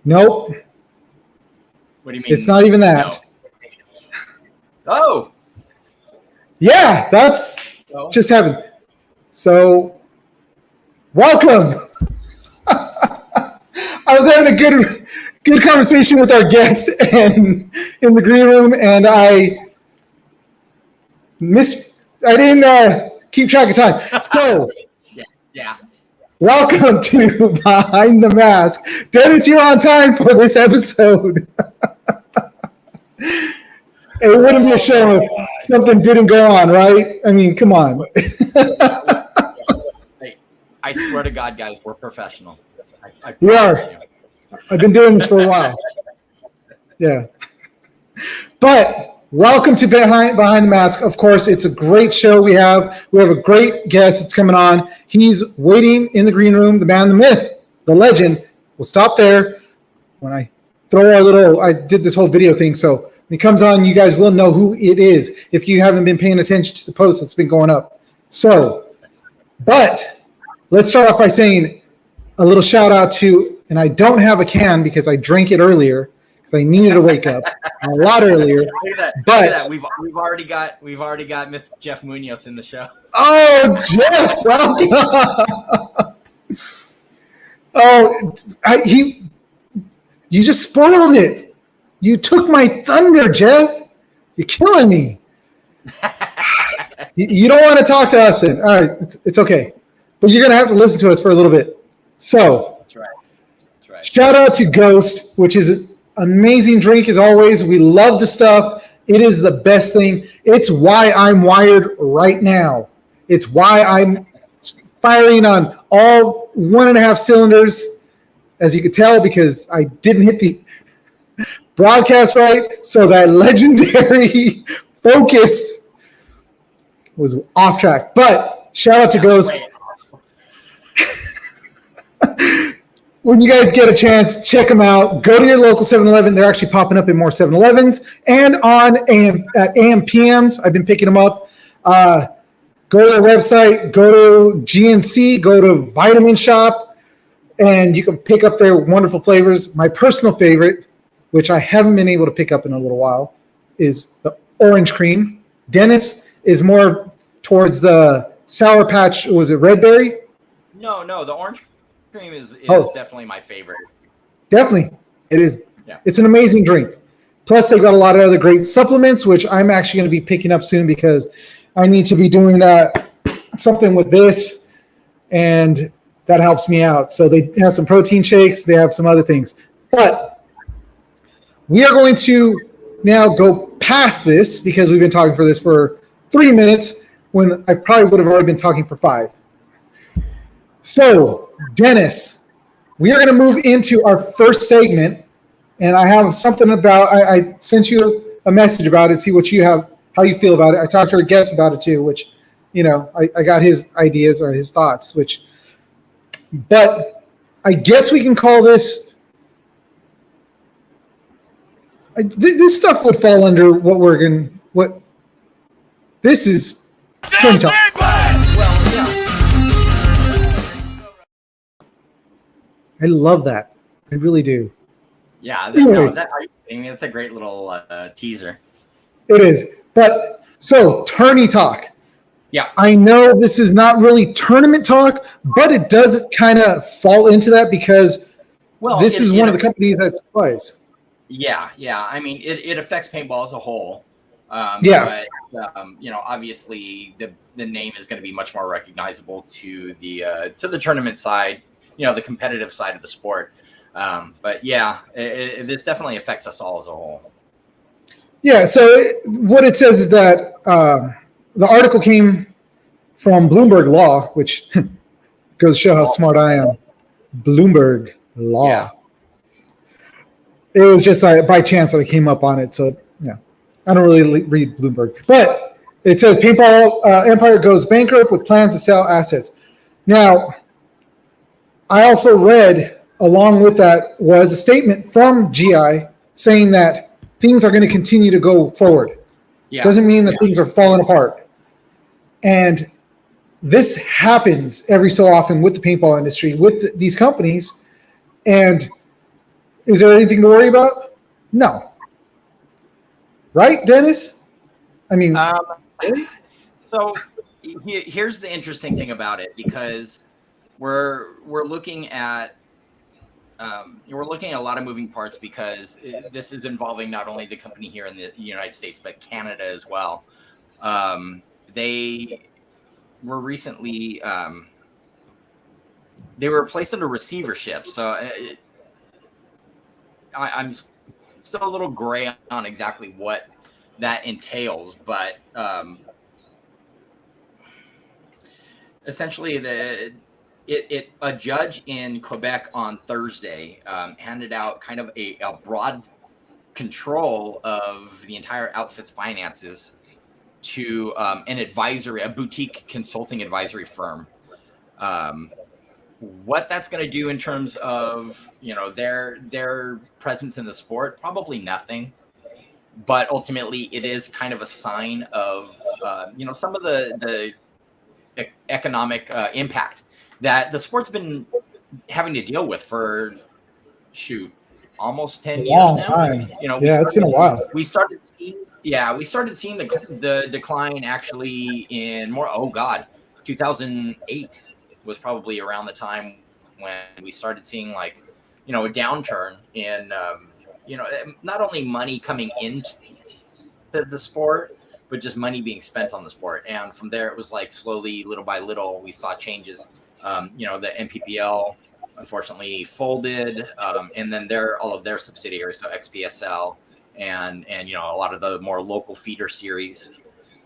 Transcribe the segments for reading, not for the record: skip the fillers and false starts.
Nope. What do you mean? It's not even that. No. Oh. Yeah, that's just happened. So, welcome. I was having a good conversation with our guest and in the green room, and I didn't keep track of time. So, yeah. Welcome to Behind the Mask. Dennis, you're on time for this episode. It wouldn't be a show if something didn't go on, right? I mean, come on. I swear to God, guys, we're professional. We are. I've been doing this for a while. Yeah. But welcome to Behind the Mask. Of course, it's a great show we have. We have a great guest that's coming on. He's waiting in the green room, the man, the myth, the legend. We'll stop there. When I I did this whole video thing, so when he comes on, you guys will know who it is if you haven't been paying attention to the post that's been going up. So, but let's start off by saying a little shout out to, and I don't have a can because I drank it earlier because I needed to wake up a lot earlier. Look at that. We've already got Mr. Jeff Munoz in the show. Oh, Jeff, welcome. You just spoiled it. You took my thunder, Jeff. You're killing me. You don't want to talk to us then. All right, it's okay. But you're going to have to listen to us for a little bit. So, That's right. Shout out to Ghost, which is an amazing drink as always. We love the stuff. It is the best thing. It's why I'm wired right now. It's why I'm firing on all 1.5 cylinders, as you could tell, because I didn't hit the broadcast right. So that legendary focus was off track. But shout out to Ghost. When you guys get a chance, check them out. Go to your local 7-Eleven. They're actually popping up in more 7-Elevens and at AM/PMs. I've been picking them up. Go to their website. Go to GNC. Go to Vitamin Shop, and you can pick up their wonderful flavors. My personal favorite, which I haven't been able to pick up in a little while, is the orange cream. Dennis is more towards the Sour Patch. Was it Red Berry? No, the orange cream is definitely my favorite. Definitely. It is. Yeah. It's an amazing drink. Plus, they've got a lot of other great supplements, which I'm actually going to be picking up soon because I need to be doing something with this, and that helps me out. So they have some protein shakes. They have some other things. But we are going to now go past this because we've been talking for this for 3 minutes when I probably would have already been talking for 5. So, Dennis, we are going to move into our first segment, and I have something about. I sent you a message about it. See what you have, how you feel about it. I talked to our guest about it too, which, I got his ideas or his thoughts. But I guess we can call this. This stuff would fall under what we're going. What this is. Well, yeah. I love that. I really do. Yeah, that's a great little teaser. It is. But so, tourney talk. Yeah. I know this is not really tournament talk, but it does kind of fall into that because this is one of the companies that supplies. Yeah. I mean, it affects paintball as a whole. But obviously the name is going to be much more recognizable to the tournament side. The competitive side of the sport. But yeah, this definitely affects us all as a whole. Yeah. So what it says is that the article came from Bloomberg Law, which goes to show how smart I am. Bloomberg Law. Yeah. It was just by chance that I came up on it. So yeah, I don't really read Bloomberg, but it says Paintball Empire goes bankrupt with plans to sell assets. Now, I also read, along with that, was a statement from GI saying that things are going to continue to go forward. Yeah. Doesn't mean that things are falling apart. And this happens every so often with the paintball industry, with these companies. And Is there anything to worry about? No. Right, Dennis? I mean, so here's the interesting thing about it, because we're looking at a lot of moving parts, because this is involving not only the company here in the United States, but Canada as well. They were recently they were placed under receivership, so I'm still a little gray on exactly what that entails, but essentially a judge in Quebec on Thursday handed out kind of a broad control of the entire outfit's finances to a boutique consulting advisory firm. What that's going to do in terms of, their presence in the sport, probably nothing. But ultimately, it is kind of a sign of, some of the economic impact that the sport's been having to deal with for almost 10 years now. Time. It's been a while. We started seeing the decline actually in 2008 was probably around the time when we started seeing a downturn in not only money coming into the sport, but just money being spent on the sport. And from there, it was slowly, little by little, we saw changes. The NPPL unfortunately folded, and then all of their subsidiaries, so XPSL and a lot of the more local feeder series.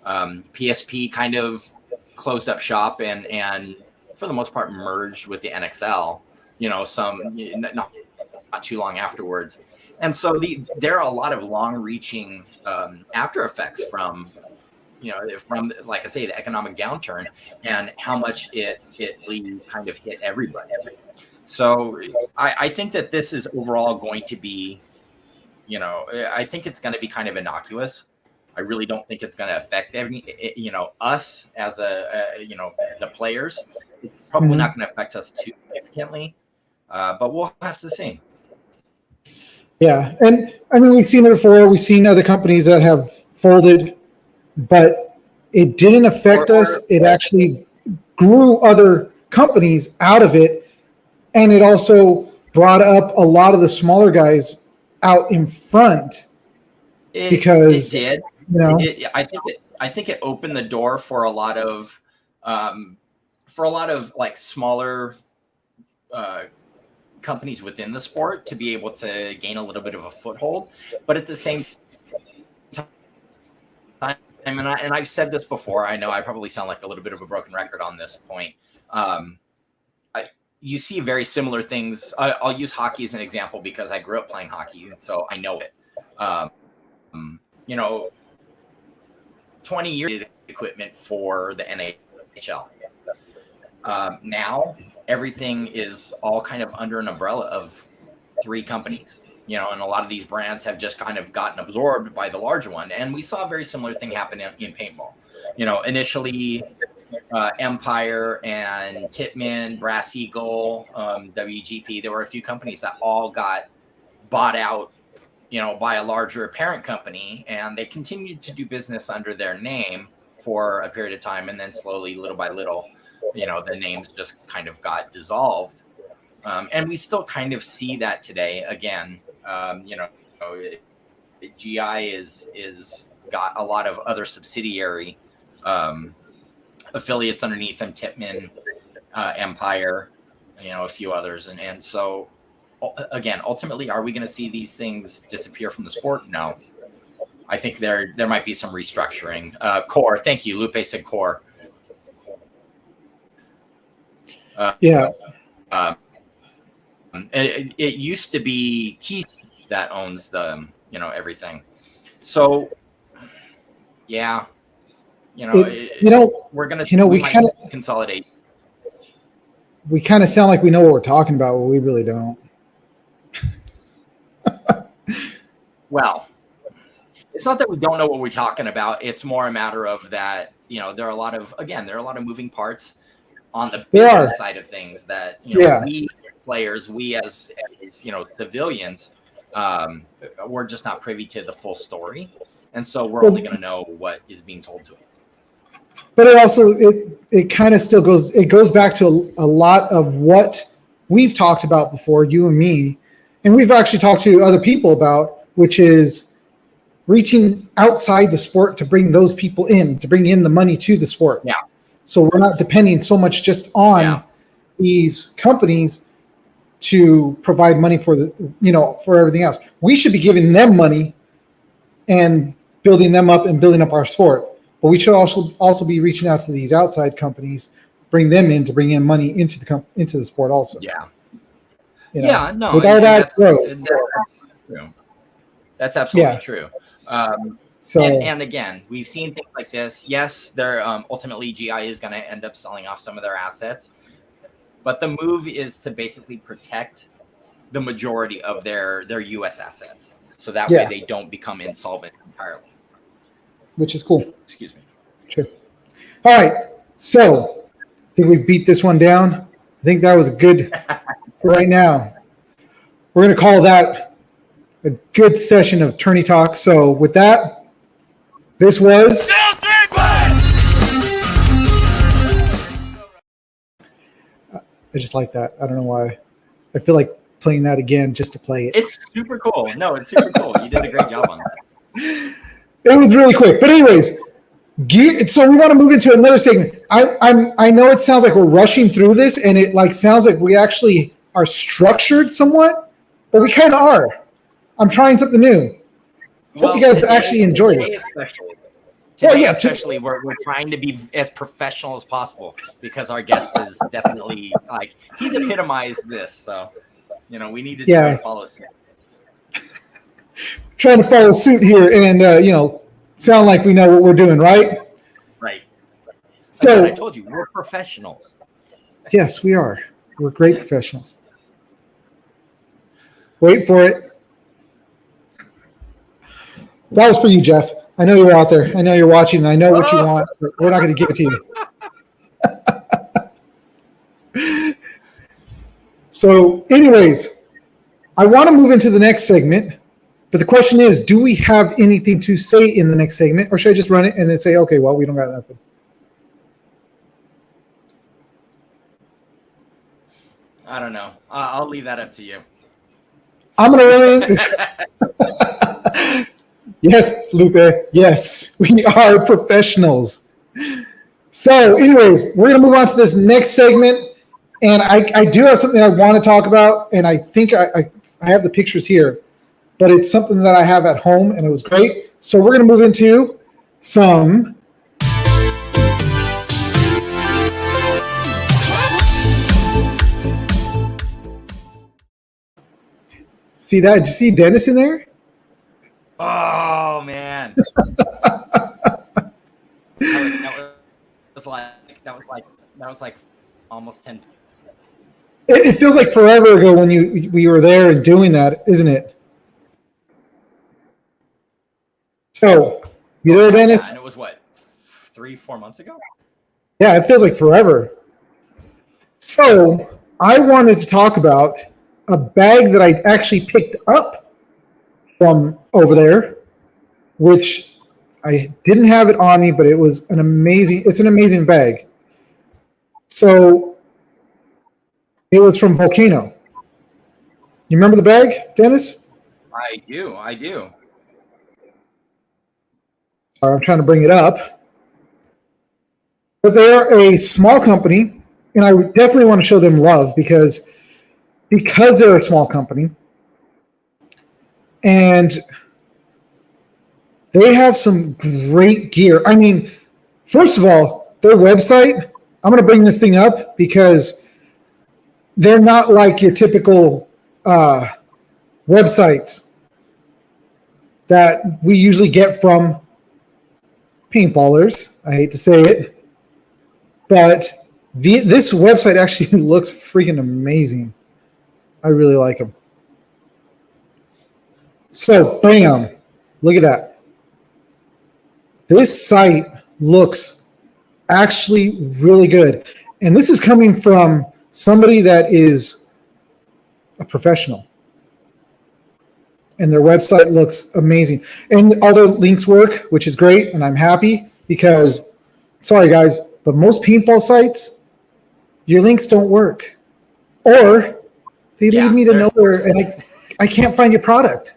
PSP kind of closed up shop and for the most part merged with the NXL, not too long afterwards. And so there are a lot of long-reaching after effects from like I say, the economic downturn and how much it kind of hit everybody. So I think that this is overall going to be, I think it's going to be kind of innocuous. I really don't think it's going to affect us as the players. It's probably not going to affect us too significantly, but we'll have to see. Yeah, and I mean, we've seen it before. We've seen other companies that have folded, but it didn't affect us. It actually grew other companies out of it, and it also brought up a lot of the smaller guys out in front. Because it did. I think it opened the door for a lot of smaller companies within the sport to be able to gain a little bit of a foothold. But at the same time, and I've said this before, I know I probably sound like a little bit of a broken record on this point. You see very similar things. I'll use hockey as an example because I grew up playing hockey, and so I know it. 20 years equipment for the NHL. Now everything is all kind of under an umbrella of 3 companies, and a lot of these brands have just kind of gotten absorbed by the larger one. And we saw a very similar thing happen in paintball. Initially Empire and Titman, Brass Eagle, WGP, there were a few companies that all got bought out, by a larger parent company, and they continued to do business under their name for a period of time. And then slowly, little by little, the names just kind of got dissolved. And we still kind of see that today. Again, GI is got a lot of other subsidiary affiliates underneath them, Titman, Empire, a few others. And so, again, ultimately, are we going to see these things disappear from the sport? No. I think there might be some restructuring. Core, thank you. Lupe said Core. It used to be Keith that owns the everything. So yeah, we're gonna we kind of consolidate. We kind of sound like we know what we're talking about, but we really don't. Well, it's not that we don't know what we're talking about. It's more a matter of that, there are a lot of moving parts on the business side of things that, players, we as civilians, we're just not privy to the full story, and so we're only going to know what is being told to us. But it kind of still goes back to a lot of what we've talked about before, you and me, and we've actually talked to other people about, which is reaching outside the sport to bring those people in, to bring in the money to the sport. Yeah. So we're not depending so much just on these companies to provide money for for everything else. We should be giving them money and building them up and building up our sport. But we should also be reaching out to these outside companies, bring them in to bring in money into the sport also. Yeah. No. With all that growth. That's absolutely true. And again, we've seen things like this. Yes, they're ultimately GI is going to end up selling off some of their assets, but the move is to basically protect the majority of their U.S. assets, so that way they don't become insolvent entirely. Which is cool. Excuse me. Sure. All right. So I think we beat this one down. I think that was good for right now. We're going to call that a good session of tourney talk. So with that, this was I just like that. I don't know why. I feel like playing that again just to play it. It's super cool. No, it's super cool. You did a great job on that. It was really quick. But anyways, so we want to move into another segment. I know it sounds like we're rushing through this, and it sounds like we actually are structured somewhat, but we kind of are. I'm trying something new. Hope you guys actually enjoy this. Especially we're trying to be as professional as possible because our guest is definitely he's epitomized this. So we need to try and follow suit. Trying to follow suit here and sound like we know what we're doing, right? Right. So I told you we're professionals. Yes, we are. We're great professionals. Wait for it. That was for you, Jeff. I know you're out there. I know you're watching. And I know what you want, but we're not going to give it to you. So, anyways, I want to move into the next segment. But the question is, do we have anything to say in the next segment, or should I just run it and then say, okay, well, we don't got nothing? I don't know. I'll leave that up to you. I'm going to run it. Yes, Lupe. Yes, we are professionals. So, anyways, we're going to move on to this next segment. And I do have something I want to talk about, and I think I have the pictures here. But it's something that I have at home, and it was great. So we're going to move into some See that? Did you see Dennis in there? Oh man. that was like almost 10. It feels like forever ago when we were there and doing that, isn't it? So, you there, Dennis? And it was what, 3-4 months ago? Yeah, it feels like forever. So, I wanted to talk about a bag that I actually picked up from over there, which I didn't have it on me, but it's an amazing bag. So, it was from Volcano. You remember the bag, Dennis? I do. I'm trying to bring it up. But they're a small company, and I definitely want to show them love because they're a small company. And they have some great gear. I mean, first of all, their website, I'm going to bring this thing up because they're not like your typical websites that we usually get from paintballers. I hate to say it, but this website actually looks freaking amazing. I really like them. So, bam, look at that. This site looks actually really good. And this is coming from somebody that is a professional. And their website looks amazing. And all their links work, which is great. And I'm happy because, sorry guys, but most paintball sites, your links don't work. Or they lead me to nowhere and I can't find your product.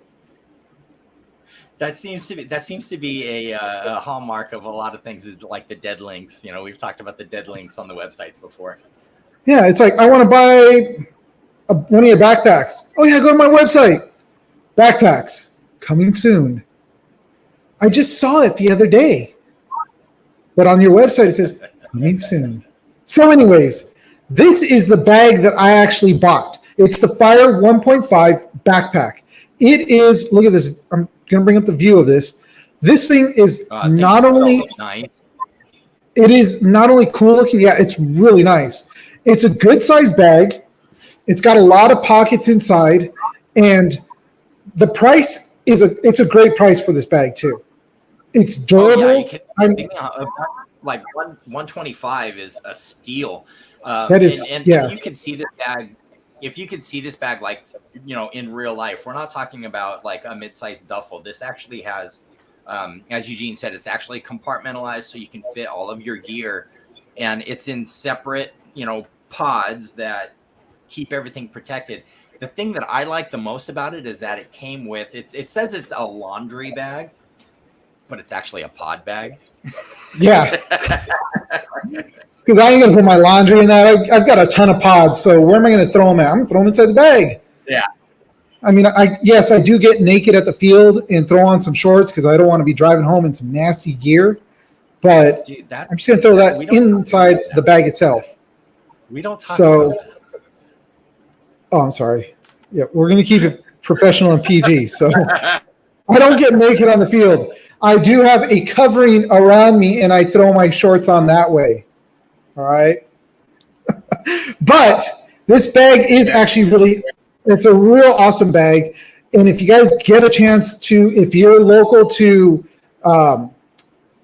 That seems to be a hallmark of a lot of things, is like the dead links. You know, we've talked about the dead links on the websites before. Yeah, it's like, I want to buy one of your backpacks. Oh yeah, go to my website. Backpacks coming soon. I just saw it the other day, but on your website it says coming soon. So anyways, this is the bag that I actually bought. It's the Fire 1.5 backpack. It is, look at this. I'm going to bring up the view of this. This thing is not only nice. It is not only cool looking, yeah, it's really nice. It's a good sized bag. It's got a lot of pockets inside, and the price is it's a great price for this bag too. It's durable. Oh, yeah, like 125 is a steal. That is, and yeah. If you could see this bag, like, you know, in real life, we're not talking about like a mid-sized duffel. This actually has, as Eugene said, it's actually compartmentalized so you can fit all of your gear, and it's in separate, you know, pods that keep everything protected. The thing that I like the most about it is that it came with, it says it's a laundry bag, but it's actually a pod bag. Yeah. Because I ain't going to put my laundry in that. I've got a ton of pods, so where am I going to throw them at? I'm going to throw them inside the bag. Yeah. I mean, yes, I do get naked at the field and throw on some shorts because I don't want to be driving home in some nasty gear. But dude, I'm just going to throw that inside the bag itself. We don't talk about that. Oh, I'm sorry. Yeah, we're going to keep it professional and PG. So I don't get naked on the field. I do have a covering around me, and I throw my shorts on that way. All right. But this bag is actually it's a real awesome bag. And if you guys get a chance to, if you're local to, oh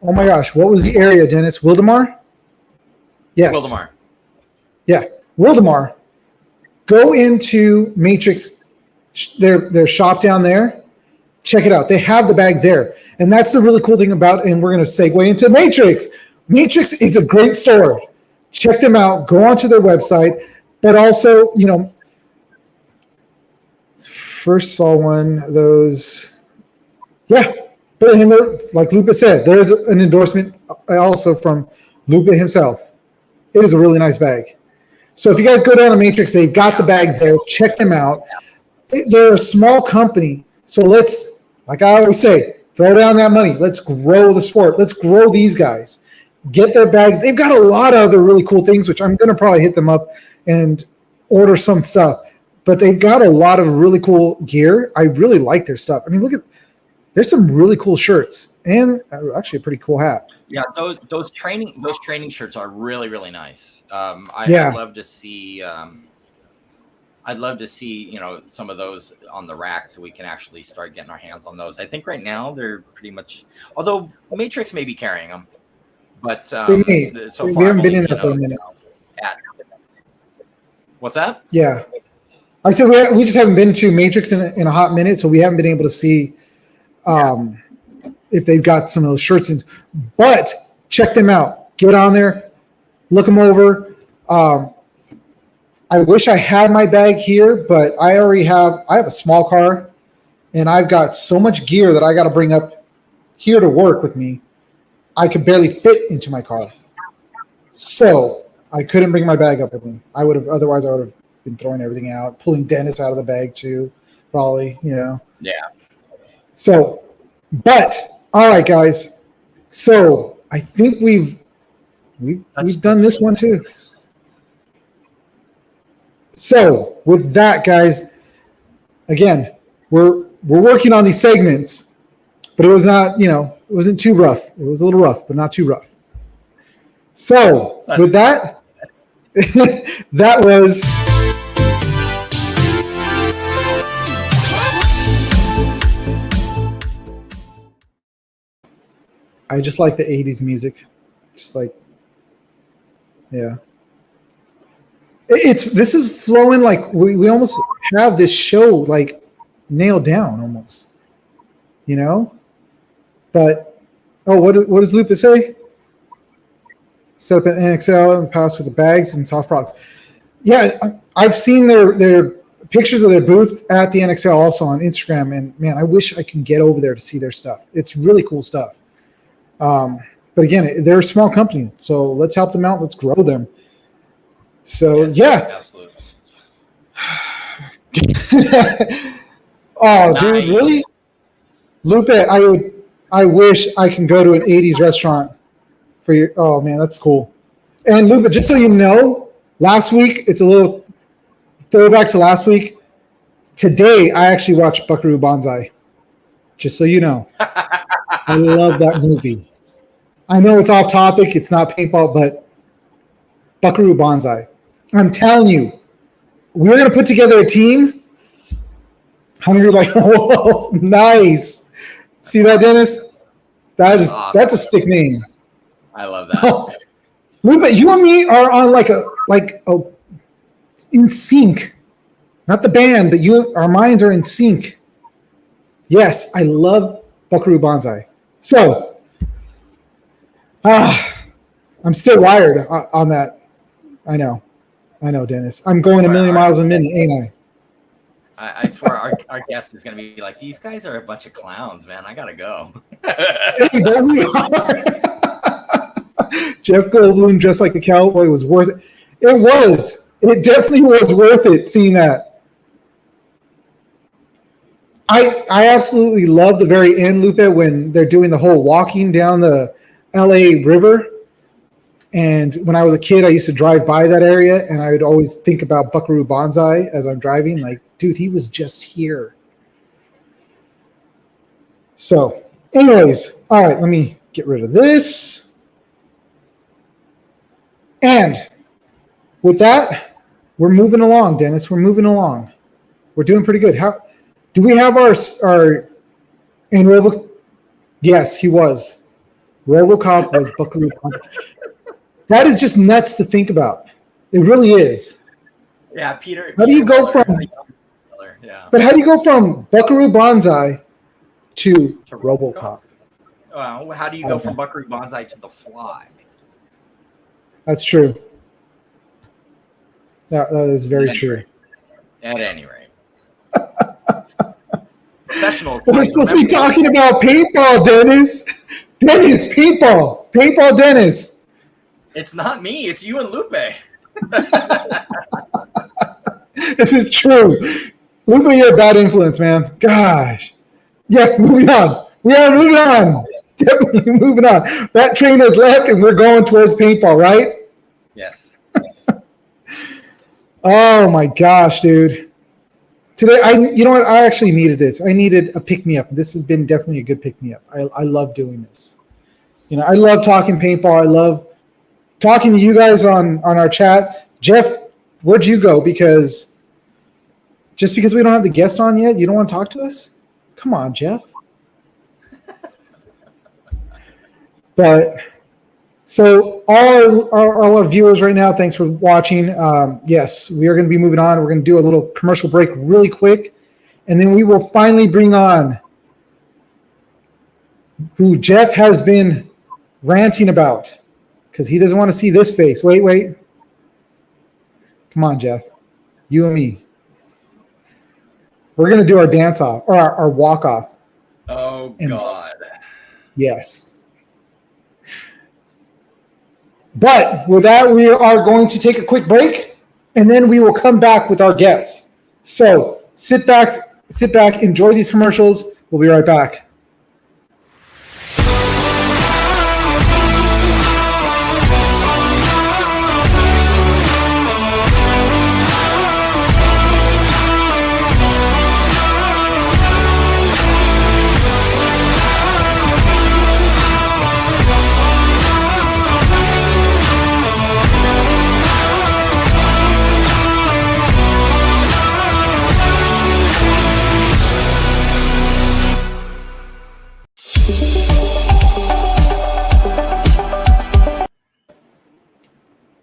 my gosh, what was the area, Dennis? Wildemar? Yes. Wildemar. Yeah, Wildemar. Go into Matrix, their shop down there. Check it out. They have the bags there. And that's the really cool thing about, and we're going to segue into Matrix. Matrix is a great store. Check them out. Go onto their website. But also, you know, first saw one of those. Yeah. But like Lupe said, there's an endorsement also from Lupe himself. It was a really nice bag. So if you guys go down to Matrix, they've got the bags there. Check them out. They're a small company. So let's, like I always say, throw down that money. Let's grow the sport. Let's grow these guys. Get their bags. They've got a lot of other really cool things, which I'm going to probably hit them up and order some stuff. But they've got a lot of really cool gear. I really like their stuff. I mean, there's some really cool shirts and actually a pretty cool hat. Yeah, those training shirts are really, really nice. I'd love to see. I'd love to see, you know, some of those on the rack so we can actually start getting our hands on those. I think right now they're pretty much, although Matrix may be carrying them, but so far we haven't been in there for a minute. What's that? Yeah, I said we just haven't been to Matrix in a hot minute, so we haven't been able to see if they've got some of those shirts in. But check them out. Get on there, look them over. I wish I had my bag here, but I have a small car, and I've got so much gear that I got to bring up here to work with me. I could barely fit into my car. So I couldn't bring my bag up with me. Otherwise I would have been throwing everything out, pulling Dennis out of the bag too, probably, you know. Yeah. So, but all right, guys. So I think we've done this one too. So with that, guys, again, we're working on these segments, but it was not, you know, it wasn't too rough. It was a little rough, but not too rough. So with that, that was. I just like the 80s music. Just like, yeah. This is flowing like we almost have this show like nailed down almost, you know. But what does Lupa say? Set up an NXL in the past with the bags and soft products. Yeah, I've seen their pictures of their booth at the NXL also on Instagram, and man, I wish I could get over there to see their stuff. It's really cool stuff. But again, they're a small company, so let's help them out. Let's grow them. So yeah, absolutely. Oh, dude, really? Lupe, I wish I can go to an 80s restaurant for your. Oh man, that's cool. And Lupe, just so you know, last week, it's a little throwback to last week. Today, I actually watched Buckaroo Banzai. Just so you know, I love that movie. I know it's off topic. It's not paintball, but Buckaroo Banzai. I'm telling you, we're going to put together a team. Hungry like, whoa, nice. See that, Dennis? That's awesome. That's a sick name. I love that. Oh, Lupe, you and me are on like a in sync. Not the band, but our minds are in sync. Yes, I love Buckaroo Banzai. So, I'm still wired on that. I know, Dennis. I'm going a million miles a minute, ain't I swear our guest is going to be like, these guys are a bunch of clowns, man. I got to go. Hey, there we are. Jeff Goldblum dressed like a cowboy was worth it. It was. It definitely was worth it seeing that. I absolutely love the very end, Lupe, when they're doing the whole walking down the LA River. And when I was a kid, I used to drive by that area, and I would always think about Buckaroo Banzai as I'm driving. Like, dude, he was just here. So, anyways, all right, let me get rid of this. And with that, we're moving along, Dennis. We're moving along. We're doing pretty good. How do we have our in Robo? Yes, he was. RoboCop was Buckaroo Banzai. That is just nuts to think about. It really is. Yeah, Peter. How do you go from? Yeah. But how do you go from Buckaroo Banzai to RoboCop? Well, how do you go from Buckaroo Banzai to The Fly? That's true. That is very true. At any rate. Professional. We're supposed to be talking about paintball, Dennis. Dennis, paintball. Paintball, Dennis. It's not me. It's you and Lupe. This is true. Lupe, you're a bad influence, man. Gosh. Yes, moving on. We are moving on. Definitely moving on. That train has left, and we're going towards paintball, right? Yes. Oh, my gosh, dude. Today, you know what? I actually needed this. I needed a pick-me-up. This has been definitely a good pick-me-up. I love doing this. You know, I love talking paintball. I love talking to you guys on our chat. Jeff, where'd you go? Because just because we don't have the guest on yet, you don't want to talk to us? Come on, Jeff. But so all our viewers right now, thanks for watching. Yes, we are going to be moving on. We're going to do a little commercial break really quick, and then we will finally bring on who Jeff has been ranting about because he doesn't want to see this face. Wait. Come on, Jeff. You and me. We're going to do our dance off or our walk off. Oh, God. Yes. But with that, we are going to take a quick break, and then we will come back with our guests. So sit back, enjoy these commercials. We'll be right back.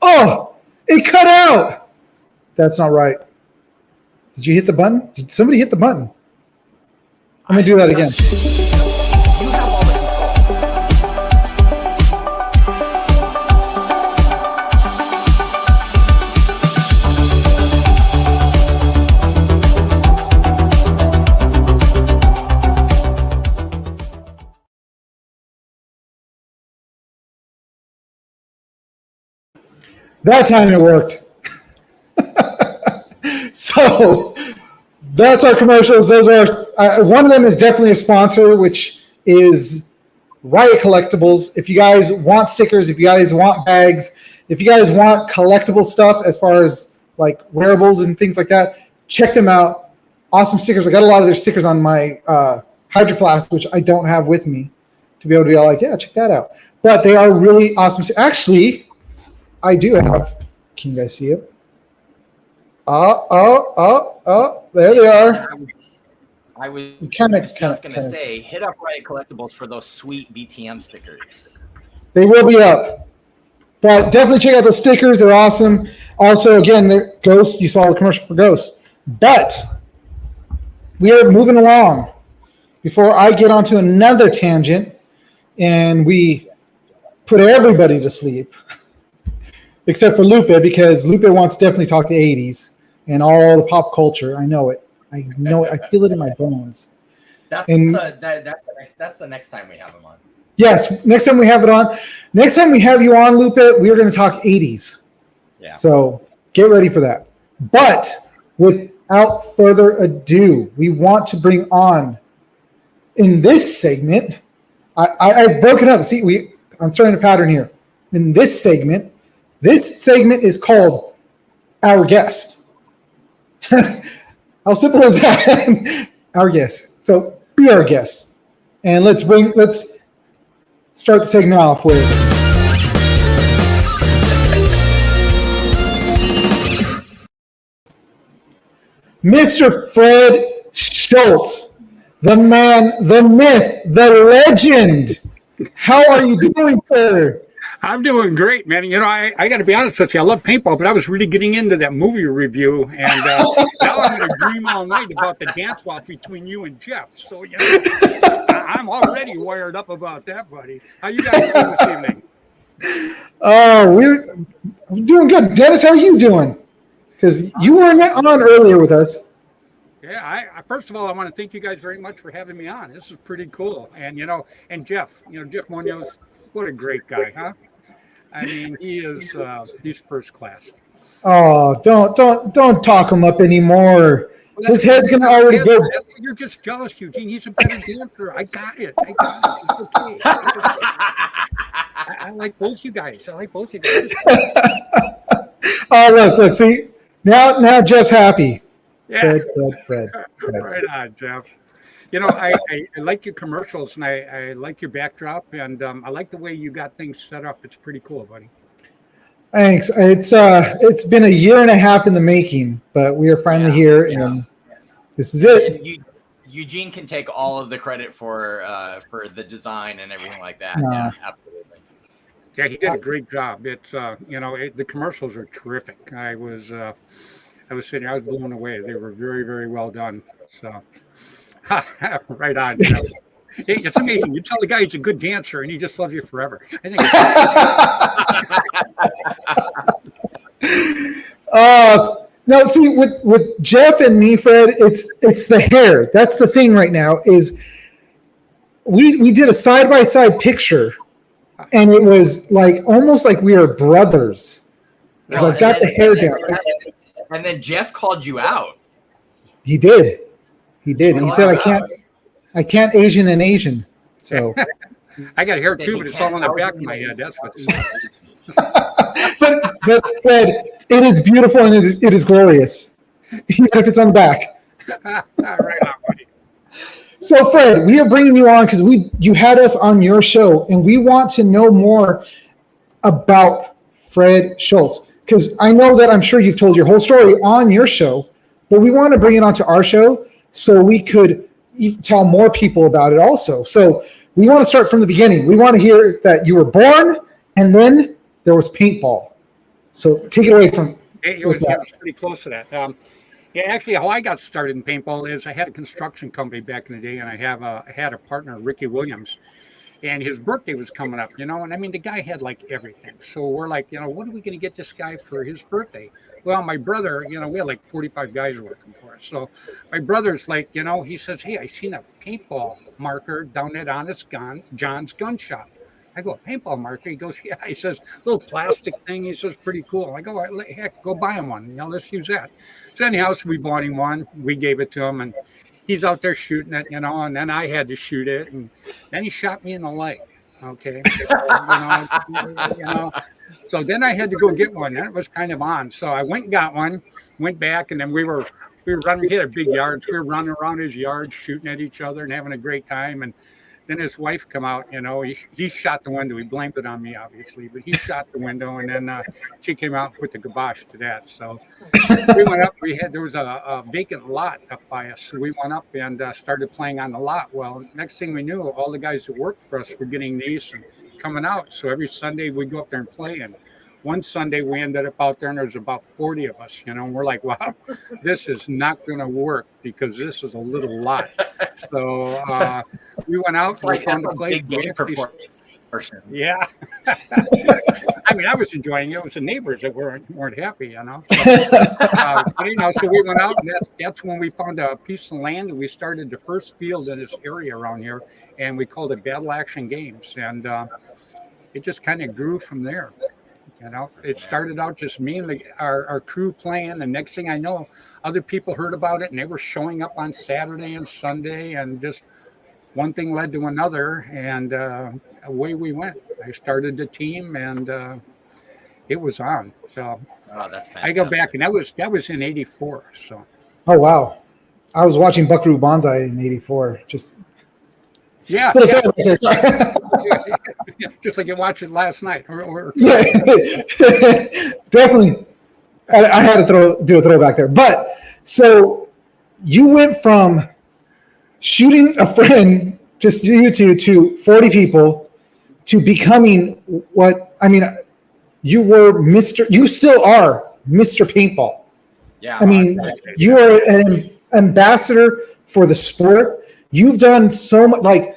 Oh, it cut out. That's not right. Did you hit the button? Did somebody hit the button? I'm going to do that again. You have all the That time it worked. So that's our commercials. Those are one of them is definitely a sponsor, which is Riot Collectibles. If you guys want stickers, if you guys want bags, if you guys want collectible stuff as far as like wearables and things like that, check them out. Awesome stickers. I got a lot of their stickers on my Hydro Flask, which I don't have with me to be able to be all like, yeah, check that out. But they are really awesome. Actually, I do have. Can you guys see it? There they are. I was just going to say, hit up Riot Collectibles for those sweet BTM stickers. They will be up. But definitely check out those stickers. They're awesome. Also, again, they're Ghost. You saw the commercial for Ghost. But we are moving along. Before I get onto another tangent and we put everybody to sleep, except for Lupe, because Lupe wants to definitely talk the 80s and all the pop culture. I know it. I know it. I feel it in my bones. That's the next time we have him on. Yes, next time we have it on. Next time we have you on, Lupe, we are going to talk 80s. Yeah. So get ready for that. But without further ado, we want to bring on, in this segment, I've broken up. See, I'm starting a pattern here. In this segment is called Our Guest. How simple is that? Our guest. So be our guest. And let's start the segment off with Mr. Fred Schultz, the man, the myth, the legend. How are you doing, sir? I'm doing great, man. You know, I got to be honest with you. I love paintball, but I was really getting into that movie review, and now I'm going to dream all night about the dance off between you and Jeff. So, you know, I'm already wired up about that, buddy. How you guys doing this evening? Oh, we're doing good. Dennis, how are you doing? Because you weren't on earlier with us. Yeah, first of all, I want to thank you guys very much for having me on. This is pretty cool. And, you know, and Jeff, Jeff Munoz, what a great guy, huh? I mean, he's first class. Oh, don't talk him up anymore. His head's gonna already go. You're just jealous, Eugene. He's a better dancer. I got it. It's okay. I like both you guys. Oh, look. See, now Jeff's happy. Yeah. Fred. Right on, Jeff. You know, I like your commercials, and I like your backdrop, and I like the way you got things set up. It's pretty cool, buddy. Thanks. It's been a year and a half in the making, but we are finally here, and this is it. And Eugene can take all of the credit for the design and everything like that. Nah. Yeah, absolutely. Yeah, he did a great job. It's the commercials are terrific. I was sitting, I was blown away. They were very, very well done. So, right on. It's amazing. You tell the guy he's a good dancer, and he just loves you forever. I think. Now, see, with Jeff and me, Fred, it's the hair. That's the thing right now. Is we did a side-by-side picture, and it was like almost like we were brothers. Because I've got the hair down. And then Jeff called you out. He did. He said, I can't Asian and Asian. So I got hair too, but it's all on the back of my head. That's what. but Fred, it is beautiful and it is glorious, even if it's on the back. Right on, buddy. So Fred, we are bringing you on because you had us on your show, and we want to know more about Fred Schultz. Because I know that I'm sure you've told your whole story on your show, but we want to bring it onto our show so we could tell more people about it also. So we want to start from the beginning. We want to hear that you were born, and then there was paintball. So take it away from. It was pretty close to that. Yeah, actually, how I got started in paintball is I had a construction company back in the day, and I had a partner, Ricky Williams, and his birthday was coming up, and I mean, the guy had like everything. So we're like, what are we going to get this guy for his birthday? Well, my brother, we had like 45 guys working for us. So my brother's like, he says, hey, I seen a paintball marker down at Honest John's gun shop. I go, paintball marker? He goes, yeah. He says, little plastic thing. He says, pretty cool. I go, heck, go buy him one. Let's use that. So anyhow, so we bought him one. We gave it to him, and he's out there shooting it, and then I had to shoot it, and then he shot me in the leg. Okay. So then I had to go get one. That was kind of on. So I went and got one, went back, and then we were running, he had a big yard. So we were running around his yard, shooting at each other and having a great time. And then his wife come out, he shot the window. He blamed it on me, obviously, but he shot the window, and then she came out and put the kibosh to that. So we went up. There was a vacant lot up by us. So we went up and started playing on the lot. Well, next thing we knew, all the guys who worked for us were getting these and coming out. So every Sunday we'd go up there and play. And one Sunday we ended up out there, and there was about 40 of us, and we're like, wow, this is not going to work because this is a little lot. So we went out and we found a place. Yeah. I mean, I was enjoying it. It was the neighbors that weren't happy, So we went out, and that's when we found a piece of land, and we started the first field in this area around here, and we called it Battle Action Games. And it just kind of grew from there. It started out just me and our crew playing. The next thing I know, other people heard about it, and they were showing up on Saturday and Sunday, and just one thing led to another, and away we went. I started the team, and it was on. So that's I go back, and that was in '84. So. Oh wow, I was watching Buckaroo Banzai in '84. Yeah. Just like you watched it last night. Yeah, definitely. I had to do a throwback there. But so you went from shooting a friend, just you two, to 40 people, to becoming you still are Mr. Paintball. Yeah. I mean, you are an ambassador for the sport. You've done so much. Like,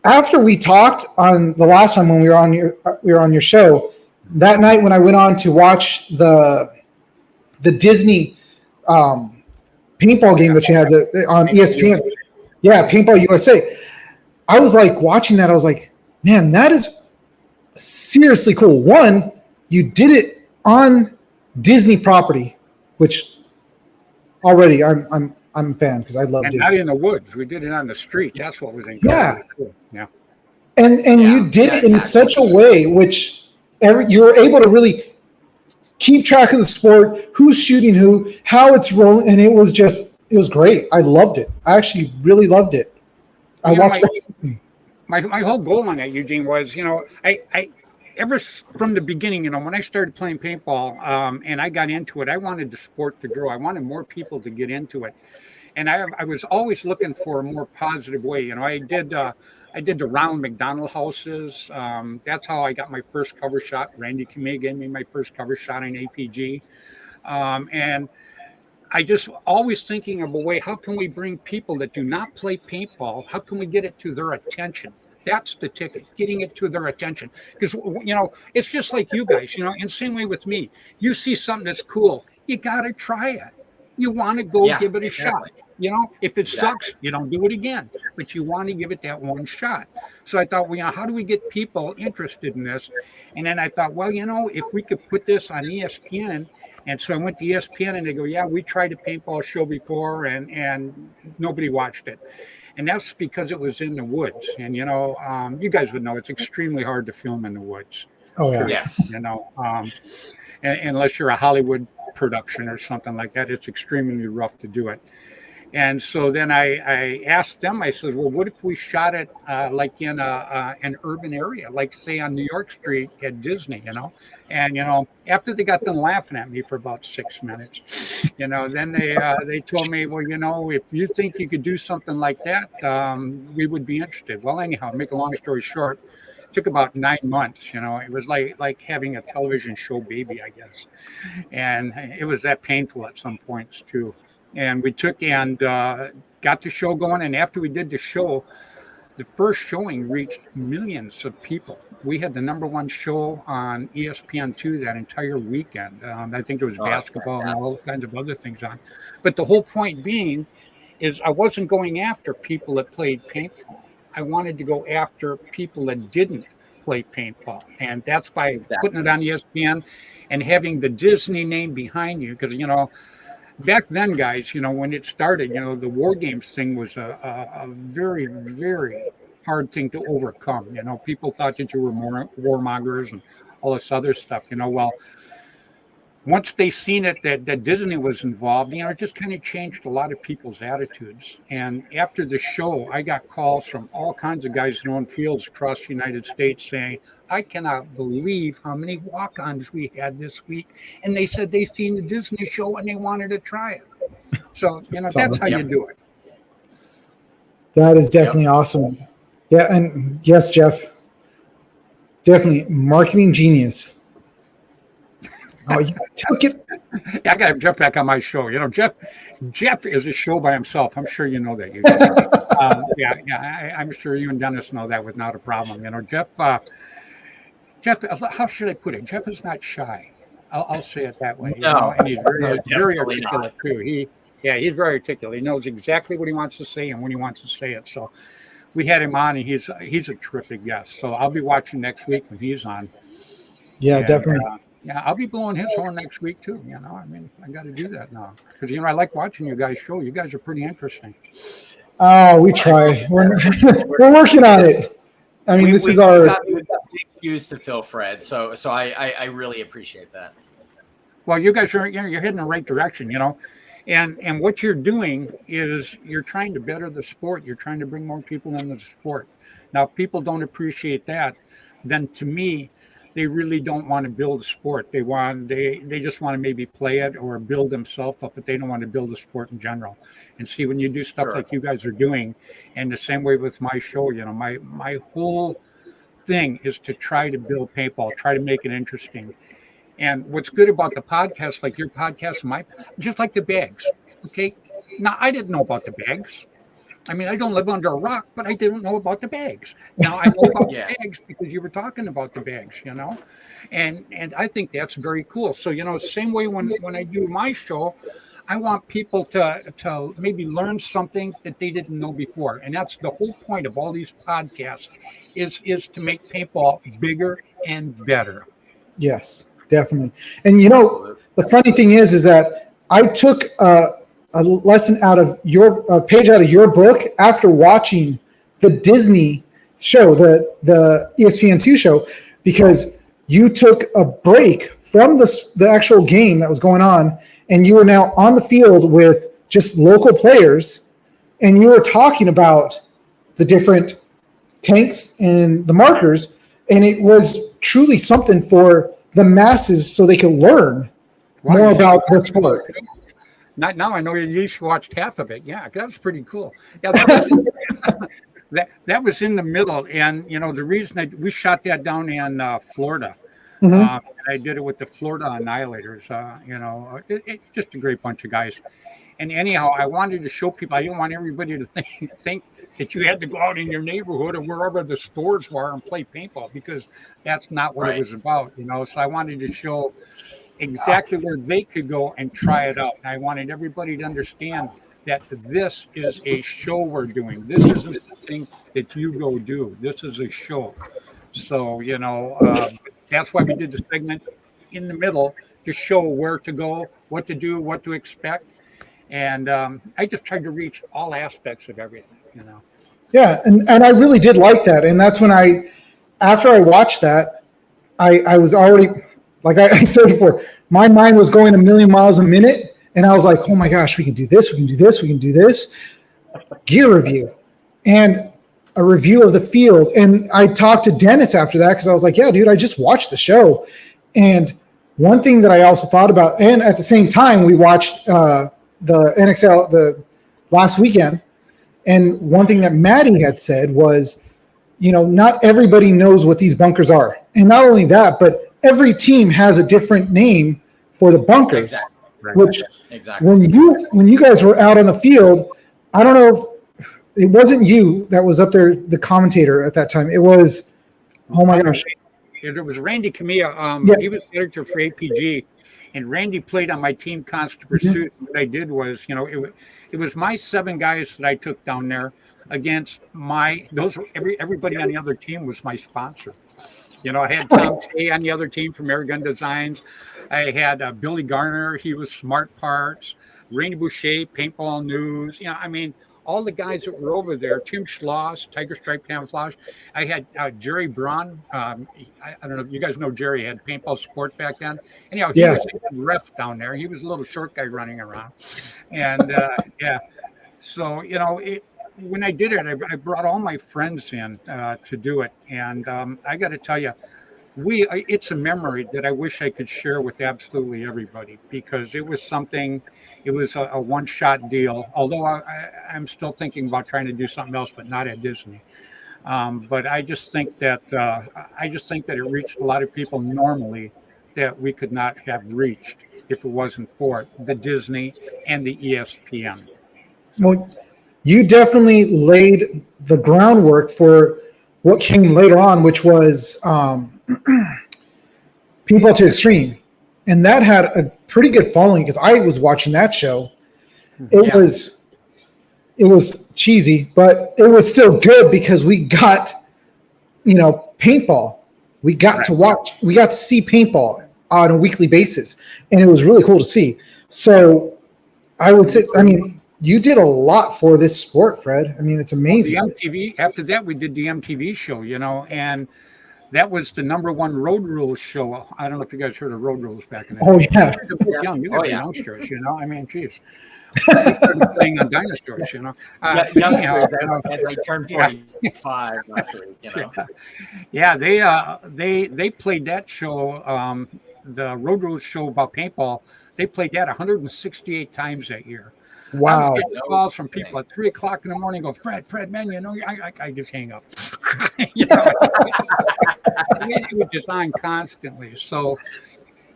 after we talked on the last time when we were on your show, that night when I went on to watch the Disney paintball game that you had on ESPN, Paintball USA, I was like watching that. I was like, man, that is seriously cool. One, you did it on Disney property, which already I'm a fan because I love and Disney. Not in the woods. We did it on the street. That's what was incredible. Yeah. Cool. Yeah. And you did it in such a way which you were able to really keep track of the sport, who's shooting who, how it's rolling, and it was great. I loved it. I actually really loved it. I watched my whole goal on that, Eugene, was, I ever from the beginning, when I started playing paintball and I got into it, I wanted the sport to grow. I wanted more people to get into it. And I was always looking for a more positive way. I did the round McDonald houses. That's how I got my first cover shot. Randy Kamei gave me my first cover shot in APG. And I just always thinking of a way, how can we bring people that do not play paintball, how can we get it to their attention? That's the ticket, getting it to their attention. Because, it's just like you guys, and same way with me. You see something that's cool, you got to try it. You want to go give it a shot. If it sucks, you don't do it again. But you want to give it that one shot. So I thought, how do we get people interested in this? And then I thought, if we could put this on ESPN. And so I went to ESPN, and they go, yeah, we tried a paintball show before, and nobody watched it. And that's because it was in the woods. And, you guys would know it's extremely hard to film in the woods. Oh, yeah. Yes. Unless you're a Hollywood production or something like that, it's extremely rough to do it. And so then I asked them, I said, well, what if we shot it like in an urban area, like say on New York Street at Disney, And, after they got done laughing at me for about 6 minutes, then they told me, well, if you think you could do something like that, we would be interested. Well, anyhow, make a long story short, it took about 9 months. It was like having a television show baby, I guess. And it was that painful at some points too. and we took and got the show going. And after we did the show, the first showing reached millions of people. We had the #1 show on ESPN2 that entire weekend. I think there was basketball and all kinds of other things on. But the whole point being is I wasn't going after people that played paintball. I wanted to go after people that didn't play paintball. And that's by putting it on ESPN and having the Disney name behind you. Because, back then, guys, when it started, the war games thing was a very, very hard thing to overcome. People thought that you were warmongers and all this other stuff. Well, once they seen it that Disney was involved, it just kind of changed a lot of people's attitudes. And after the show, I got calls from all kinds of guys in own fields across the United States saying, I cannot believe how many walk-ons we had this week. And they said they've seen the Disney show and they wanted to try it. So, that's how you do it. That is definitely awesome. Yeah, and yes, Jeff, definitely marketing genius. Oh, you took it. Yeah, I got to have Jeff back on my show. Jeff is a show by himself. I'm sure you know that. I'm sure you and Dennis know that without a problem. Jeff, how should I put it? Jeff is not shy. I'll say it that way. And he's very articulate too. He's very articulate. He knows exactly what he wants to say and when he wants to say it. So we had him on, and he's a terrific guest. So I'll be watching next week when he's on. Yeah, definitely. I'll be blowing his horn next week too. I got to do that now because I like watching you guys show. You guys are pretty interesting. Oh, we try. We're working on it. I mean, we've got big shoes to fill, Fred. So I really appreciate that. Well, you guys are you're heading in the right direction, and what you're doing is you're trying to better the sport. You're trying to bring more people into the sport. Now, if people don't appreciate that, then to me, they really don't want to build a sport. They just want to maybe play it or build themselves up, but they don't want to build a sport in general. And see, when you do stuff like you guys are doing, and the same way with my show, my whole thing is to try to build paintball, try to make it interesting. And what's good about the podcast, like your podcast, just like the bags. Okay, now I didn't know about the bags. I mean, I don't live under a rock, but I didn't know about the bags. Now I know about the bags because you were talking about the bags, and I think that's very cool. So, same way when I do my show, I want people to maybe learn something that they didn't know before. And that's the whole point of all these podcasts is to make paintball bigger and better. Yes, definitely. And, the funny thing is that I took a lesson out of your page out of your book after watching the Disney show, the ESPN2 show, because you took a break from the actual game that was going on, and you were now on the field with just local players, and you were talking about the different tanks and the markers, and it was truly something for the masses so they could learn more about the sport. Now I know you at least watched half of it. Yeah, that was pretty cool. Yeah, that was in the middle, and the reason we shot that down in Florida. Mm-hmm. And I did it with the Florida Annihilators. It's just a great bunch of guys. And anyhow, I wanted to show people. I didn't want everybody to think that you had to go out in your neighborhood or wherever the stores were and play paintball, because that's not what it was about. So I wanted to show exactly where they could go and try it out. And I wanted everybody to understand that this is a show we're doing. This isn't something that you go do. This is a show. So, that's why we did the segment in the middle to show where to go, what to do, what to expect. And I just tried to reach all aspects of everything, Yeah, and I really did like that. And that's when after I watched that, I was already, like I said before, my mind was going a million miles a minute. And I was like, oh my gosh, we can do this, we can do this, we can do this. Gear review. And a review of the field. And I talked to Dennis after that because I was like, yeah, dude, I just watched the show. And one thing that I also thought about, and at the same time, we watched the NXL the last weekend. And one thing that Maddie had said was, not everybody knows what these bunkers are. And not only that, but every team has a different name for the bunkers. Exactly. Right. Which Exactly. when you guys were out on the field, I don't know if it wasn't you that was up there, the commentator at that time. It was, oh my gosh. It was Randy Camilla. Yeah. He was editor for APG, and Randy played on my team, Constant Pursuit. What I did was, it was my 7 guys that I took down there against everybody on the other team was my sponsor. I had Tom Tay on the other team from Airgun Designs. I had Billy Garner. He was Smart Parts. Rainy Boucher, Paintball News. All the guys that were over there, Tim Schloss, Tiger Stripe Camouflage. I had Jerry Braun. I don't know if you guys know Jerry, had Paintball Sport back then. Anyhow, he was a ref down there. He was a little short guy running around. And so, when I did it, I brought all my friends in to do it. And I got to tell you, it's a memory that I wish I could share with absolutely everybody, because it was a one-shot deal, although I'm still thinking about trying to do something else, but not at Disney. But I just think that it reached a lot of people normally that we could not have reached if it wasn't for the Disney and the ESPN. Well, you definitely laid the groundwork for what came later on, which was Paintball to Extreme. And that had a pretty good following because I was watching that show. It was cheesy, but it was still good because we got, paintball. We got to see paintball on a weekly basis. And it was really cool to see. So I would say, you did a lot for this sport, Fred. It's amazing. The MTV, after that, we did the MTV show, and that was the #1 Road Rules show. I don't know if you guys heard of Road Rules back in the day. Oh, yeah. You guys are youngsters, geez. We started playing on dinosaurs, I turned 45 last week, Yeah, they played that show, the Road Rules show about paintball. They played that 168 times that year. Wow. I was getting calls from people at 3:00 in the morning go, Fred, man, I just hang up. It was just on constantly. So,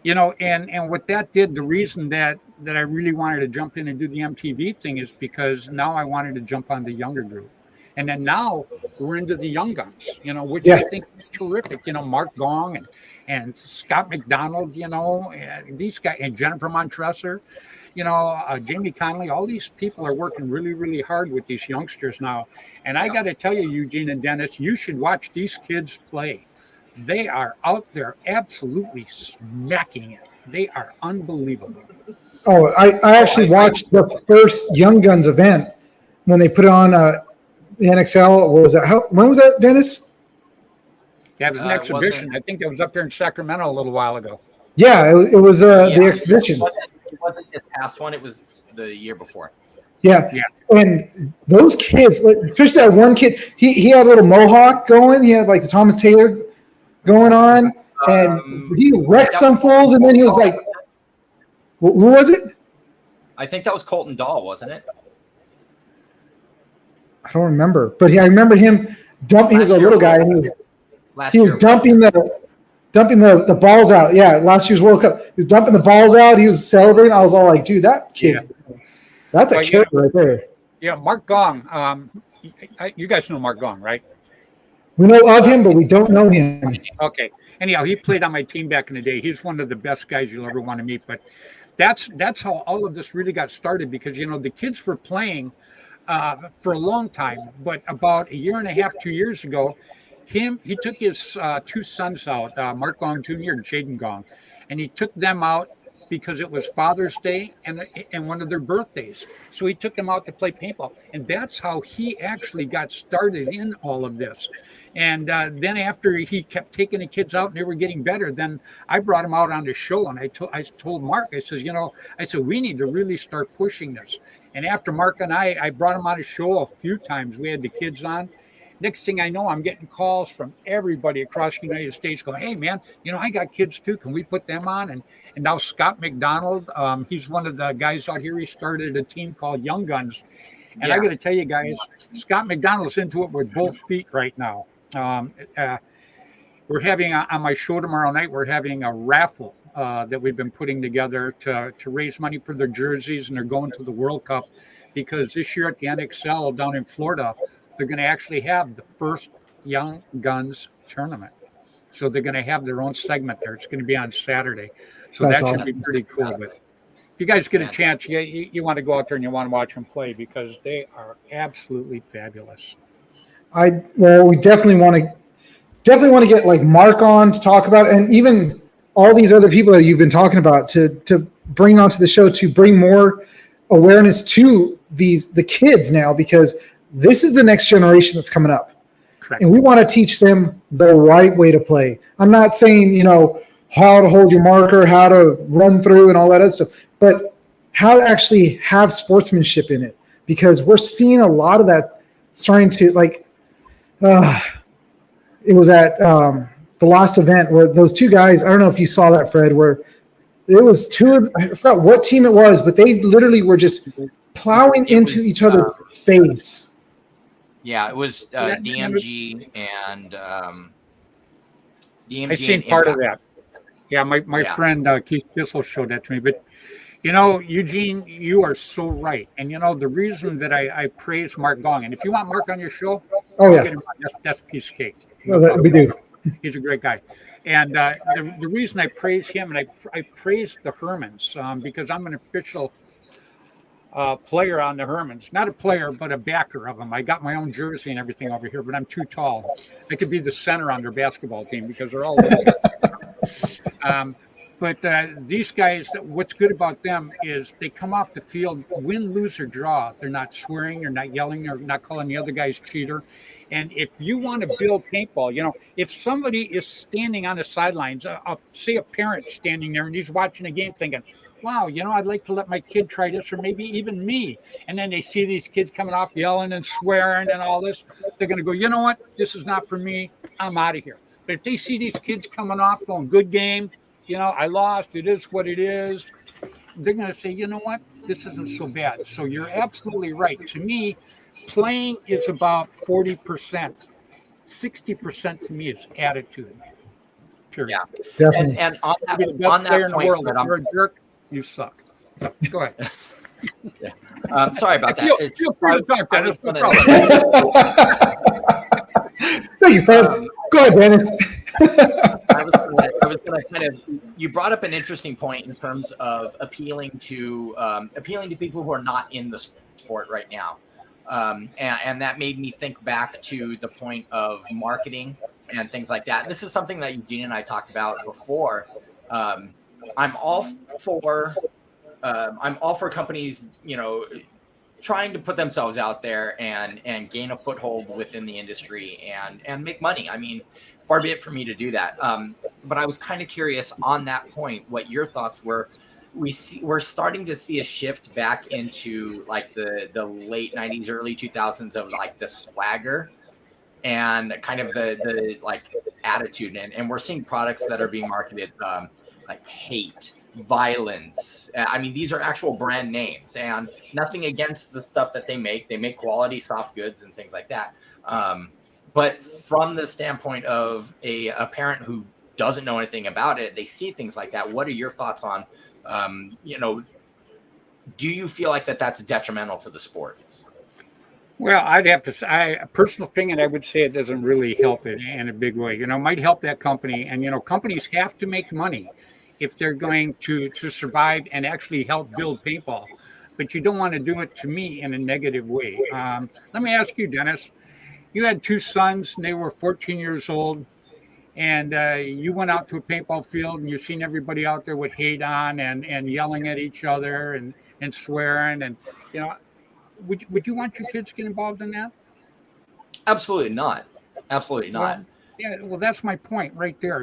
and what that did, the reason that I really wanted to jump in and do the MTV thing is because now I wanted to jump on the younger group. And then now we're into the young guns, which I think is terrific. Mark Gong and Scott McDonald, these guys, and Jennifer Montresor, Jamie Conley, all these people are working really, really hard with these youngsters now. And I got to tell you, Eugene and Dennis, you should watch these kids play. They are out there absolutely smacking it. They are unbelievable. Oh, I actually watched the first Young Guns event when they put it on the NXL. What was that? When was that, Dennis? That was an exhibition. I think that was up here in Sacramento a little while ago. Yeah, it was the exhibition. It wasn't this past one. It was the year before. Yeah. And those kids, especially that one kid, he had a little mohawk going. He had like the Thomas Taylor going on, and he wrecked some fools. And then he was like, "Who was it?" I think that was Colton Dahl, wasn't it? I don't remember, but I remember him dumping. He was a little guy. And he was dumping the balls out. Yeah, last year's World Cup. He was dumping the balls out. He was celebrating. I was all like, "Dude, that kid, that's a kid right there." Yeah, Mark Gong. You guys know Mark Gong, right? We know of him, but we don't know him. Okay. Anyhow, he played on my team back in the day. He's one of the best guys you'll ever want to meet. But that's how all of this really got started, because the kids were playing for a long time. But about a year and a half, 2 years ago, he took his 2 sons out, Mark Gong Jr. and Jaden Gong, and he took them out because it was Father's Day and one of their birthdays. So he took them out to play paintball. And that's how he actually got started in all of this. And then after he kept taking the kids out and they were getting better, then I brought him out on the show. And I told Mark, I said, we need to really start pushing this. And after Mark and I brought him on a show a few times. We had the kids on. Next thing I know, I'm getting calls from everybody across the United States going, "Hey, man, I got kids too. Can we put them on?" And now Scott McDonald, he's one of the guys out here. He started a team called Young Guns. And I got to tell you guys, Scott McDonald's into it with both feet right now. We're having on my show tomorrow night, we're having a raffle that we've been putting together to raise money for their jerseys, and they're going to the World Cup because this year at the NXL down in Florida, they're going to actually have the first Young Guns tournament. So they're going to have their own segment there. It's going to be on Saturday. So That's that should awesome. be pretty cool. But if you guys get a chance, you want to go out there and you want to watch them play because they are absolutely fabulous. We definitely want to get like Mark on to talk about it, and even all these other people that you've been talking about to bring onto the show to bring more awareness to the kids now, because this is the next generation that's coming up. Correct. And we want to teach them the right way to play. I'm not saying, how to hold your marker, how to run through and all that other stuff, but how to actually have sportsmanship in it, because we're seeing a lot of that starting to it was at the last event where those two guys, I don't know if you saw that, Fred, where it was I forgot what team it was, but they literally were just plowing into each other's face. Yeah, it was DMG and DMG. I've seen part of that. Yeah, my friend Keith Kissel showed that to me. But, Eugene, you are so right. And, the reason that I praise Mark Gong, and if you want Mark on your show, get him on. That's a piece of cake. We do. He's a great guy. And the reason I praise him, and I praise the Hermans, because I'm an official player on the Hermans. Not a player, but a backer of them. I got my own jersey and everything over here, but I'm too tall. I could be the center on their basketball team because they're all But these guys, what's good about them is they come off the field, win, lose, or draw. They're not swearing, they're not yelling, they're not calling the other guys cheater. And if you want to build paintball, if somebody is standing on the sidelines, say a parent standing there and he's watching a game thinking, wow, I'd like to let my kid try this, or maybe even me. And then they see these kids coming off yelling and swearing and all this. They're going to go, you know what? This is not for me. I'm out of here. But if they see these kids coming off going, good game, I lost, it is what it is, they're going to say, you know what, this isn't so bad. So you're absolutely right. To me, playing is about 40%. 60% to me is attitude. Period. Yeah, definitely. And on that point, world, if you're a jerk, you suck. So, go ahead. Yeah. Sorry about that. Feel free to talk, Dennis. Thank you, Fred. Go ahead, Dennis. I was going to kind of. You brought up an interesting point in terms of appealing to people who are not in the sport right now, and that made me think back to the point of marketing and things like that. And this is something that Eugene and I talked about before. I'm all for companies, trying to put themselves out there and gain a foothold within the industry and make money. I mean, far be it for me to do that. But I was kind of curious on that point, what your thoughts were. We're starting to see a shift back into like the late 90s, early 2000s of like the swagger and kind of the like attitude. And we're seeing products that are being marketed like hate, violence. I mean, these are actual brand names, and nothing against the stuff that they make. They make quality soft goods and things like that. But from the standpoint of a parent who doesn't know anything about it, they see things like that. What are your thoughts on, do you feel like that's detrimental to the sport? Well, I'd have to say, a personal opinion, I would say it doesn't really help it in a big way. Might help that company. And, companies have to make money if they're going to survive and actually help build paintball. But you don't want to do it, to me, in a negative way. Let me ask you, Dennis, you had two sons and they were 14 years old, and you went out to a paintball field and you seen everybody out there with hate on and yelling at each other and swearing. And, would you want your kids to get involved in that? Absolutely not. Absolutely not. Well, yeah, well, that's my point right there.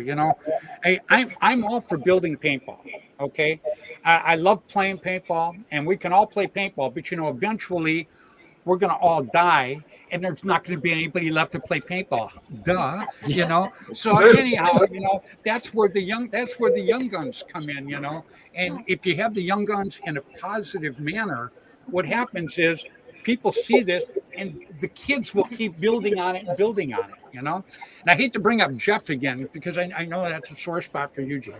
I'm all for building paintball. Okay, I love playing paintball, and we can all play paintball. But eventually, we're gonna all die, and there's not going to be anybody left to play paintball. Duh. So anyhow, that's where the young guns come in. And if you have the young guns in a positive manner, what happens is people see this, and the kids will keep building on it and building on it, you know. And I hate to bring up Jeff again because I know that's a sore spot for Eugene,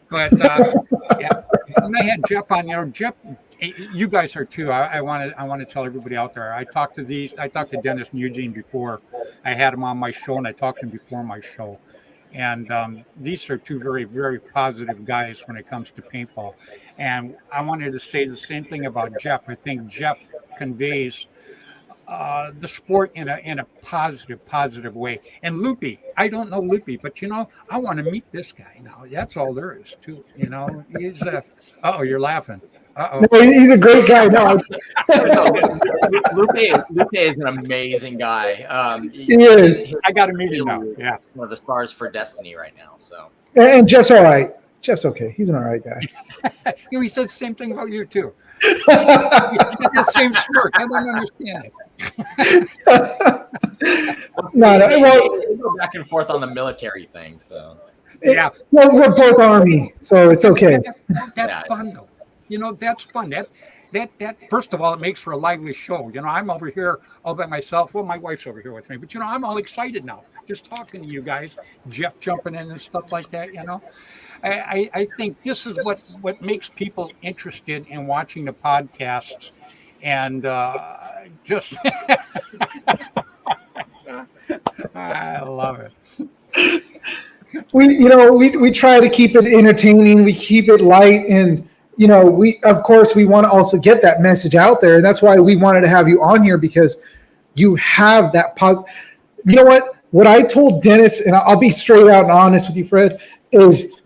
but yeah, when I had Jeff on, you know, Jeff, you guys are too. I want to tell everybody out there. I talked to Dennis and Eugene before I had him on my show, and I talked to him before my show. And these are two very, very positive guys when it comes to paintball. And I wanted to say the same thing about Jeff. I think Jeff conveys the sport in a positive way. And Loopy, I don't know Loopy, but you know, I want to meet this guy now. That's all there is to it. You know, he's oh, you're laughing. No, he's a great guy. No, Lupe is an amazing guy. He is. I got to meet him now. Yeah, one of the stars for Destiny right now. So, and Jeff's all right. Jeff's okay. He's an all right guy. You know, he said the same thing about you too. You got the same smirk. I don't understand it. Well, we go back and forth on the military thing. So, yeah. Well, we're both Army, so it's okay. That's fun though. You know, that's fun. That first of all, it makes for a lively show. You know, I'm over here all by myself. Well, my wife's over here with me, but you know, I'm all excited now just talking to you guys. Jeff jumping in and stuff like that. You know, I think this is what makes people interested in watching the podcasts, and just I love it. We try to keep it entertaining. We keep it light, and you know, we want to also get that message out there. And that's why we wanted to have you on here, because you have that you know what I told Dennis, and I'll be straight out and honest with you, Fred, is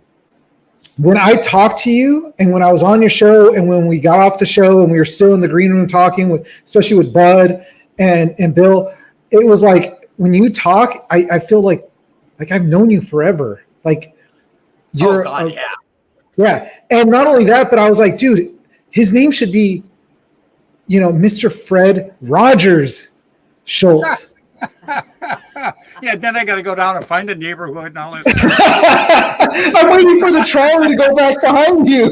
when I talked to you and when I was on your show and when we got off the show and we were still in the green room talking especially with Bud and Bill, it was like when you talk, I feel like I've known you forever. Like you're yeah. Yeah. And not only that, but I was like, dude, his name should be, you know, Mr. Fred Rogers Schultz. Yeah, then I got to go down and find a neighborhood and all this. I'm waiting for the trolley to go back behind you.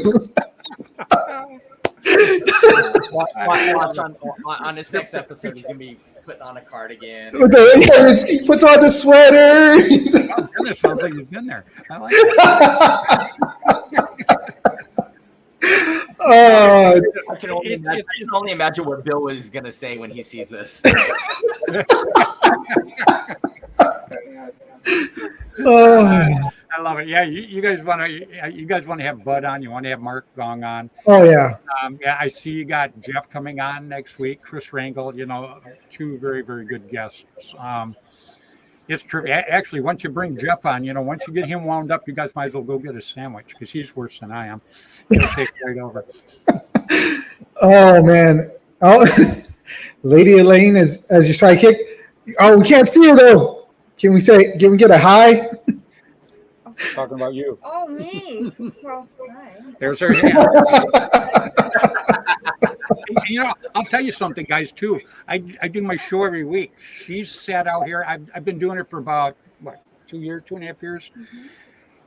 Watch on his next episode, he's going to be putting on a cardigan. He puts on the sweater. It sounds like he's been there. I like it. I can only imagine what Bill is going to say when he sees this. I love it. Yeah, you guys want to have Bud on. You want to have Mark Gong on. Oh yeah. Yeah, I see you got Jeff coming on next week. Chris Rangel. You know, two very, very good guests. It's true. Actually, once you bring Jeff on, you know, once you get him wound up, you guys might as well go get a sandwich because he's worse than I am. He'll take right over. Oh man. Oh, Lady Elaine as your sidekick. Oh, we can't see her though. Can we get a hi? Talking about you. Oh, me. Well, hi. There's her hand. You know, I'll tell you something, guys, too. I do my show every week. She's sat out here. I've been doing it for about, 2.5 years? Mm-hmm.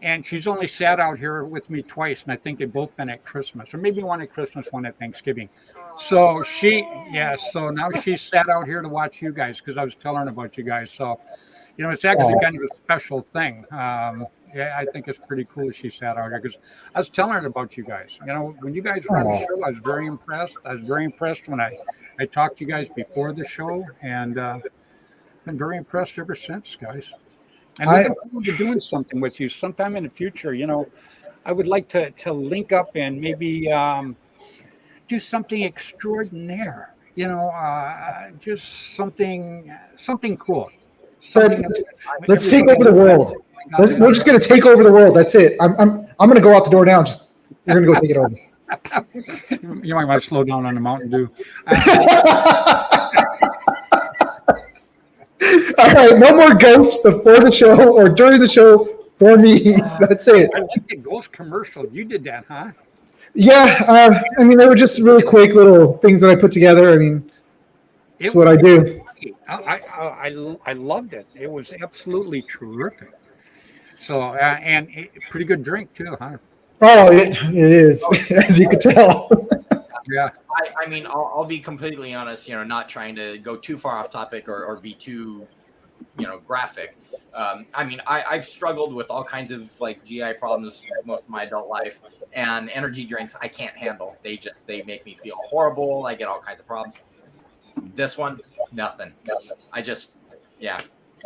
And she's only sat out here with me twice, and I think they've both been at Christmas, or maybe one at Christmas, one at Thanksgiving. So so now she's sat out here to watch you guys because I was telling her about you guys. So, you know, it's actually kind of a special thing. Yeah, I think it's pretty cool she sat out here because I was telling her about you guys. You know, when you guys were on the show, I was very impressed. I was very impressed when I talked to you guys before the show, and been very impressed ever since, guys. And looking forward to doing something with you sometime in the future. You know, I would like to link up and maybe do something extraordinaire. You know, just something cool. Let's take over the world. We're just going to take over the world. That's it. I'm going to go out the door now. You're going to go take it over. You might want to slow down on the Mountain Dew. All right, no more ghosts before the show or during the show for me. That's it. I like the ghost commercial. You did that, huh? Yeah. I mean, they were just really quick little things that I put together. I mean, it's what I do. I loved it. It was absolutely terrific. So, and pretty good drink too, huh? Oh, it is, as you could tell. Yeah. I mean, I'll be completely honest, not trying to go too far off topic or be too, graphic. I mean, I've struggled with all kinds of like GI problems most of my adult life, and energy drinks I can't handle. They make me feel horrible. I get all kinds of problems. This one, nothing.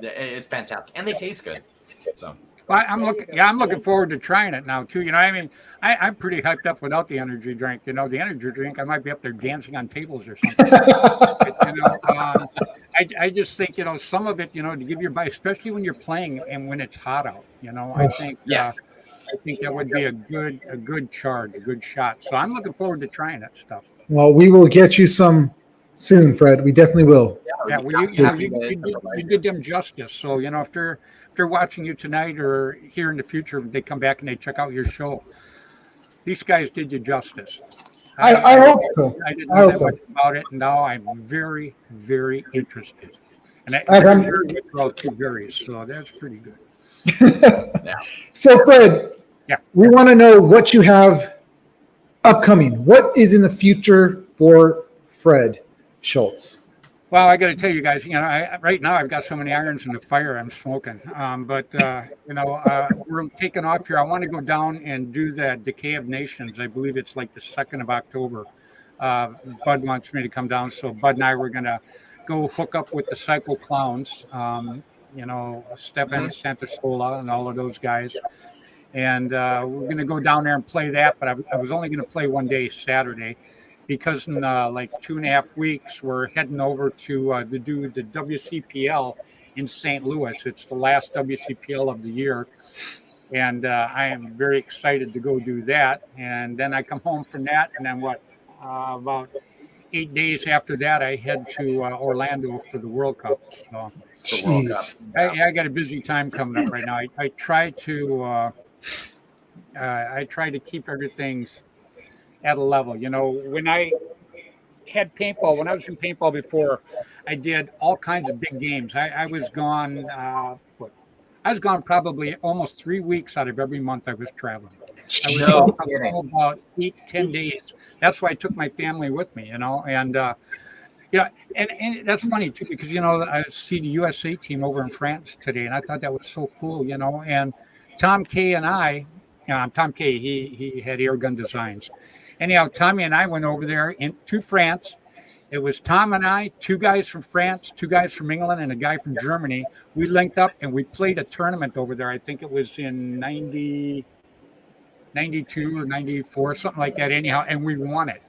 It's fantastic, and they taste good. So. Well, I'm looking forward to trying it now too. I mean, I'm pretty hyped up without the energy drink. The energy drink, I might be up there dancing on tables or something. But, I just think some of it, to give your body, especially when you're playing and when it's hot out. I think yes. I think that would be a good charge, a good shot. So I'm looking forward to trying that stuff. Well, we will get you some soon, Fred. We definitely will. Yeah, well, you did them justice. So if they're watching you tonight or here in the future, they come back and they check out your show. These guys did you justice. I hope so. I didn't know that much about it, and now I'm very, very interested. And I'm very well two varies, so that's pretty good. Yeah. So, Fred, yeah, we want to know what you have upcoming. What is in the future for Fred Schultz? Well, I got to tell you guys, right now I've got so many irons in the fire I'm smoking. But we're taking off here. I want to go down and do the Decay of Nations. I believe it's like the 2nd of October. Bud wants me to come down, so Bud and I were going to go hook up with the Psycho Clowns. Stefan Santasola and all of those guys. And we're going to go down there and play that, but I was only going to play one day, Saturday, because in like 2.5 weeks, we're heading over to do the WCPL in St. Louis. It's the last WCPL of the year. And I am very excited to go do that. And then I come home from that, and then about 8 days after that, I head to Orlando for the World Cup. So. I got a busy time coming up right now. I try to keep everything at a level. When I had paintball, when I was in paintball before, I did all kinds of big games. I was gone. I was gone probably almost 3 weeks out of every month I was traveling. I was about 8-10 days. That's why I took my family with me. And that's funny too, because I see the USA team over in France today, and I thought that was so cool, And Tom Kay and I, Tom Kay, he had Airgun Designs. Anyhow, Tommy and I went over there to France. It was Tom and I, 2 guys from France, 2 guys from England, and a guy from Germany. We linked up and we played a tournament over there. I think it was in 92 or 94, something like that. Anyhow, and we won it.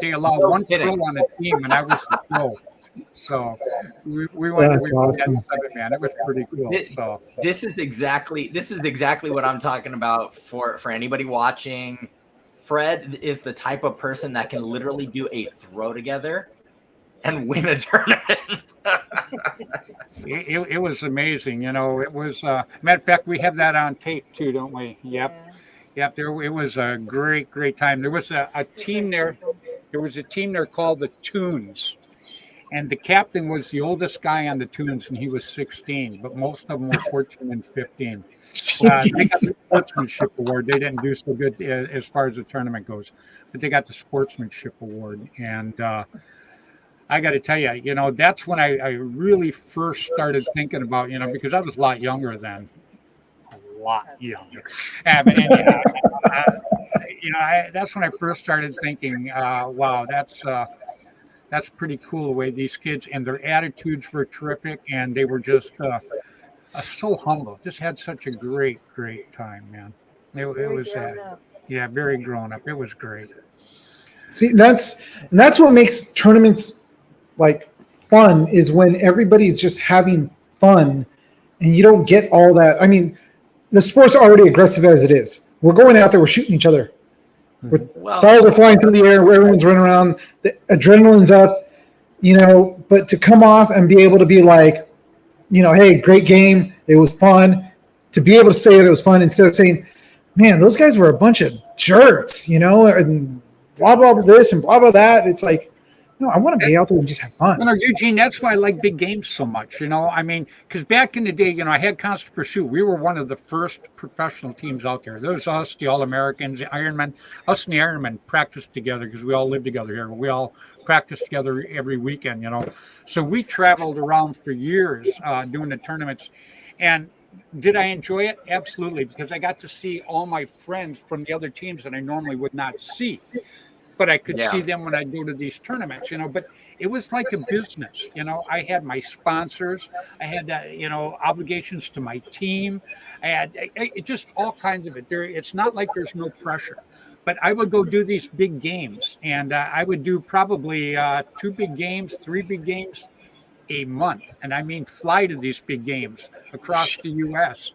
They allowed one pro on the team, and I was the pro. So we went. That's awesome. Man, it was pretty cool. This is exactly what I'm talking about for anybody watching. Fred is the type of person that can literally do a throw together and win a tournament. It was amazing. It was. Matter of fact, we have that on tape too, don't we? Yep. Yep, it was a great time. There was a team there. There was a team there called the Toons, and the captain was the oldest guy on the Toons, and he was 16. But most of them were 14 and 15. They got the sportsmanship award. They didn't do so good as far as the tournament goes, but they got the sportsmanship award. And I got to tell you, that's when I really first started thinking about, because I was a lot younger then. Lot younger. But anyhow, that's when I first started thinking, wow, that's pretty cool the way these kids, and their attitudes were terrific, and they were just so humble. Just had such a great time, man. It was very grown up. It was great. See, that's what makes tournaments like fun, is when everybody's just having fun and you don't get all that. I mean, the sport's already aggressive as it is. We're going out there, we're shooting each other. Balls are flying through the air, everyone's running around, the adrenaline's up, but to come off and be able to be like, hey, great game, it was fun, to be able to say that it was fun instead of saying, man, those guys were a bunch of jerks, and blah, blah, blah this and blah, blah, that. It's like, No, I want to be out there and just have fun. You know, Eugene, that's why I like big games so much. You know, I mean, because back in the day, you know, I had Constant Pursuit. We were one of the first professional teams out there. There was us, the All-Americans, the Ironmen. Us and the Ironmen practiced together because we all lived together here. We all practiced together every weekend, you know. So we traveled around for years doing the tournaments. And did I enjoy it? Absolutely, because I got to see all my friends from the other teams that I normally would not see. But I could see them when I go to these tournaments, you know. But it was like a business, you know. I had my sponsors, I had, you know, obligations to my team. I had just all kinds of it. It's not like there's no pressure. But I would go do these big games, and I would do probably 2 big games, 3 big games a month. And I mean, fly to these big games across the U.S.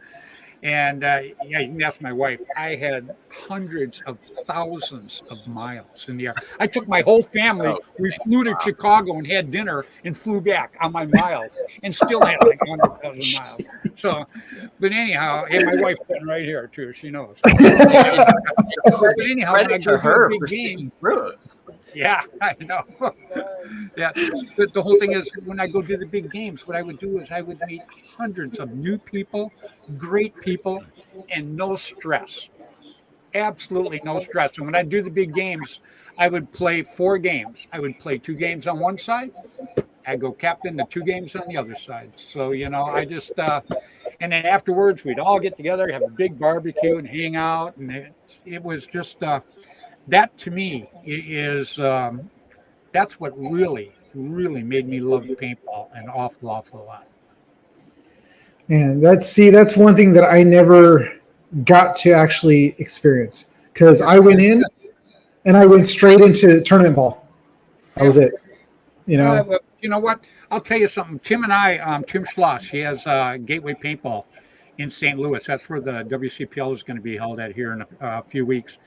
And yeah, you can ask my wife. I had hundreds of thousands of miles in the air. I took my whole family. We flew to Chicago and had dinner and flew back on my miles and still had like 100,000 miles. So, but anyhow, and my wife's sitting right here too. She knows. But anyhow, when I go to a big game, yeah, I know. Yeah, but the whole thing is when I go to the big games, what I would do is I would meet hundreds of new people, great people, and no stress. Absolutely no stress. And when I do the big games, I would play 4 games. I would play 2 games on one side. I'd go captain the 2 games on the other side. So, you know, I just, and then afterwards, we'd all get together, have a big barbecue and hang out. And it was just, that to me is that's what really made me love paintball an awful lot. And that's one thing that I never got to actually experience, because I went in and I went straight into tournament ball. That was it. You know. You know what? I'll tell you something. Tim and I, Tim Schloss, he has Gateway Paintball in St. Louis. That's where the WCPL is going to be held at here in a few weeks.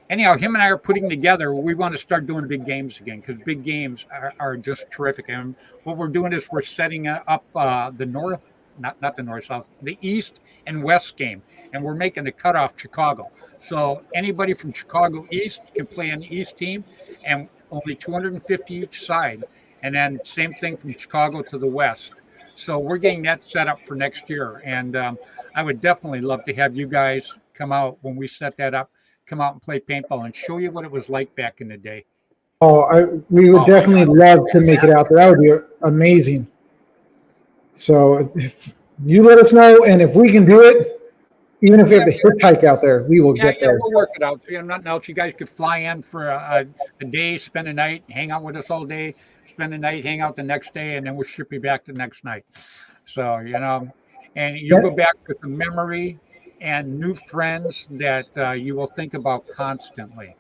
Anyhow, him and I are putting together, we want to start doing big games again, because big games are just terrific. And what we're doing is we're setting up the north, not the north, south, the east and west game. And we're making the cutoff Chicago. So anybody from Chicago East can play on the East team, and only 250 each side. And then same thing from Chicago to the west. So we're getting that set up for next year. And I would definitely love to have you guys come out when we set that up. Come out and play paintball and show you what it was like back in the day. We would definitely love to make it out there. That would be amazing. So if you let us know, and if we can do it, even if we have to hitchhike out there, we will get there. We'll work it out. Nothing else. You guys could fly in for a day, spend a night, hang out with us all day, spend the night, hang out the next day, and then we'll ship you back the next night. So, you know, and you'll go back with a memory and new friends that you will think about constantly.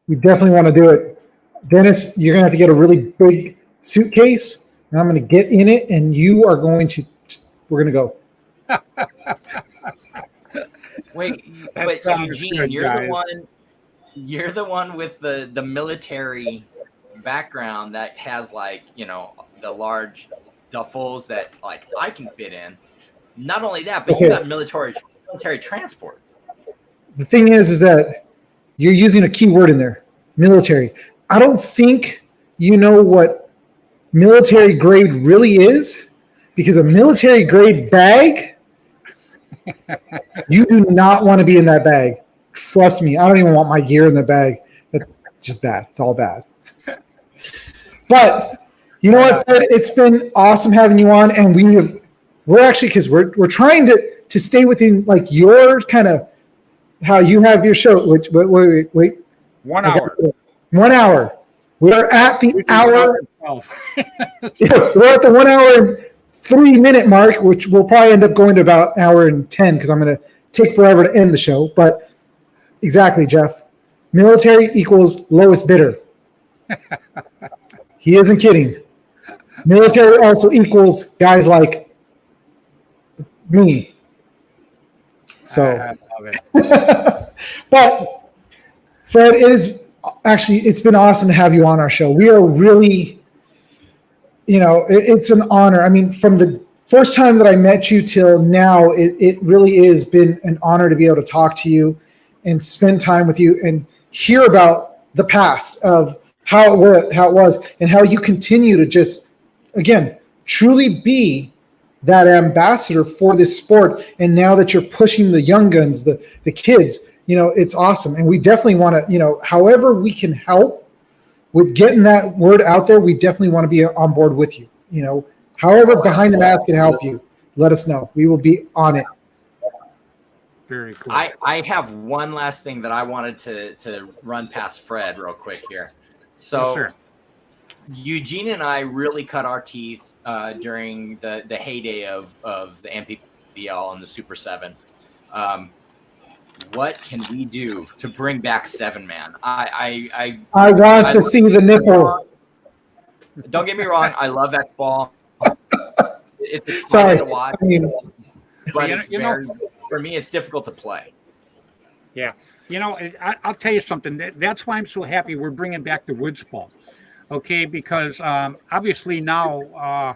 We definitely want to do it. Dennis, you're going to have to get a really big suitcase, and I'm going to get in it, and you are going to, we're going to go. Wait, but Eugene, you're the one with the military background that has, like, you know, the large duffels that like I can fit in. Not only that, but you got military transport. The thing is that you're using a key word in there, military. I don't think you know what military grade really is, because a military grade bag, you do not want to be in that bag. Trust me, I don't even want my gear in the bag. That's just bad. It's all bad. But you know what, Fred? It's been awesome having you on, and we're actually, because we're trying to stay within like your kind of how you have your show. Which wait. 1 hour. 1 hour. We're at the hour. We're at the 1 hour and 3 minute mark, which will probably end up going to about an hour and 10, because I'm going to take forever to end the show. But exactly, Jeff. Military equals lowest bidder. He isn't kidding. Military also equals guys like me. So, but Fred, it's been awesome to have you on our show. We are really, it's an honor. I mean, from the first time that I met you till now, it really has been an honor to be able to talk to you and spend time with you and hear about the past of how it was, and how you continue to just, again, truly be that ambassador for this sport. And now that you're pushing the young guns, the kids, it's awesome. And we definitely want to, however we can help with getting that word out there, we definitely want to be on board with you. However behind the mask can help you, let us know. We will be on it. Very cool. I have one last thing that I wanted to run past Fred real quick here. So Yes, sir. Eugene and I really cut our teeth during the heyday of the MPBL and the Super 7. What can we do to bring back 7-man? I want to see the nipple. Don't get me wrong. I love X-Ball. It's exciting Sorry. to watch, but for me, it's difficult to play. Yeah. I'll tell you something. That's why I'm so happy we're bringing back the woods ball. Okay, because obviously now,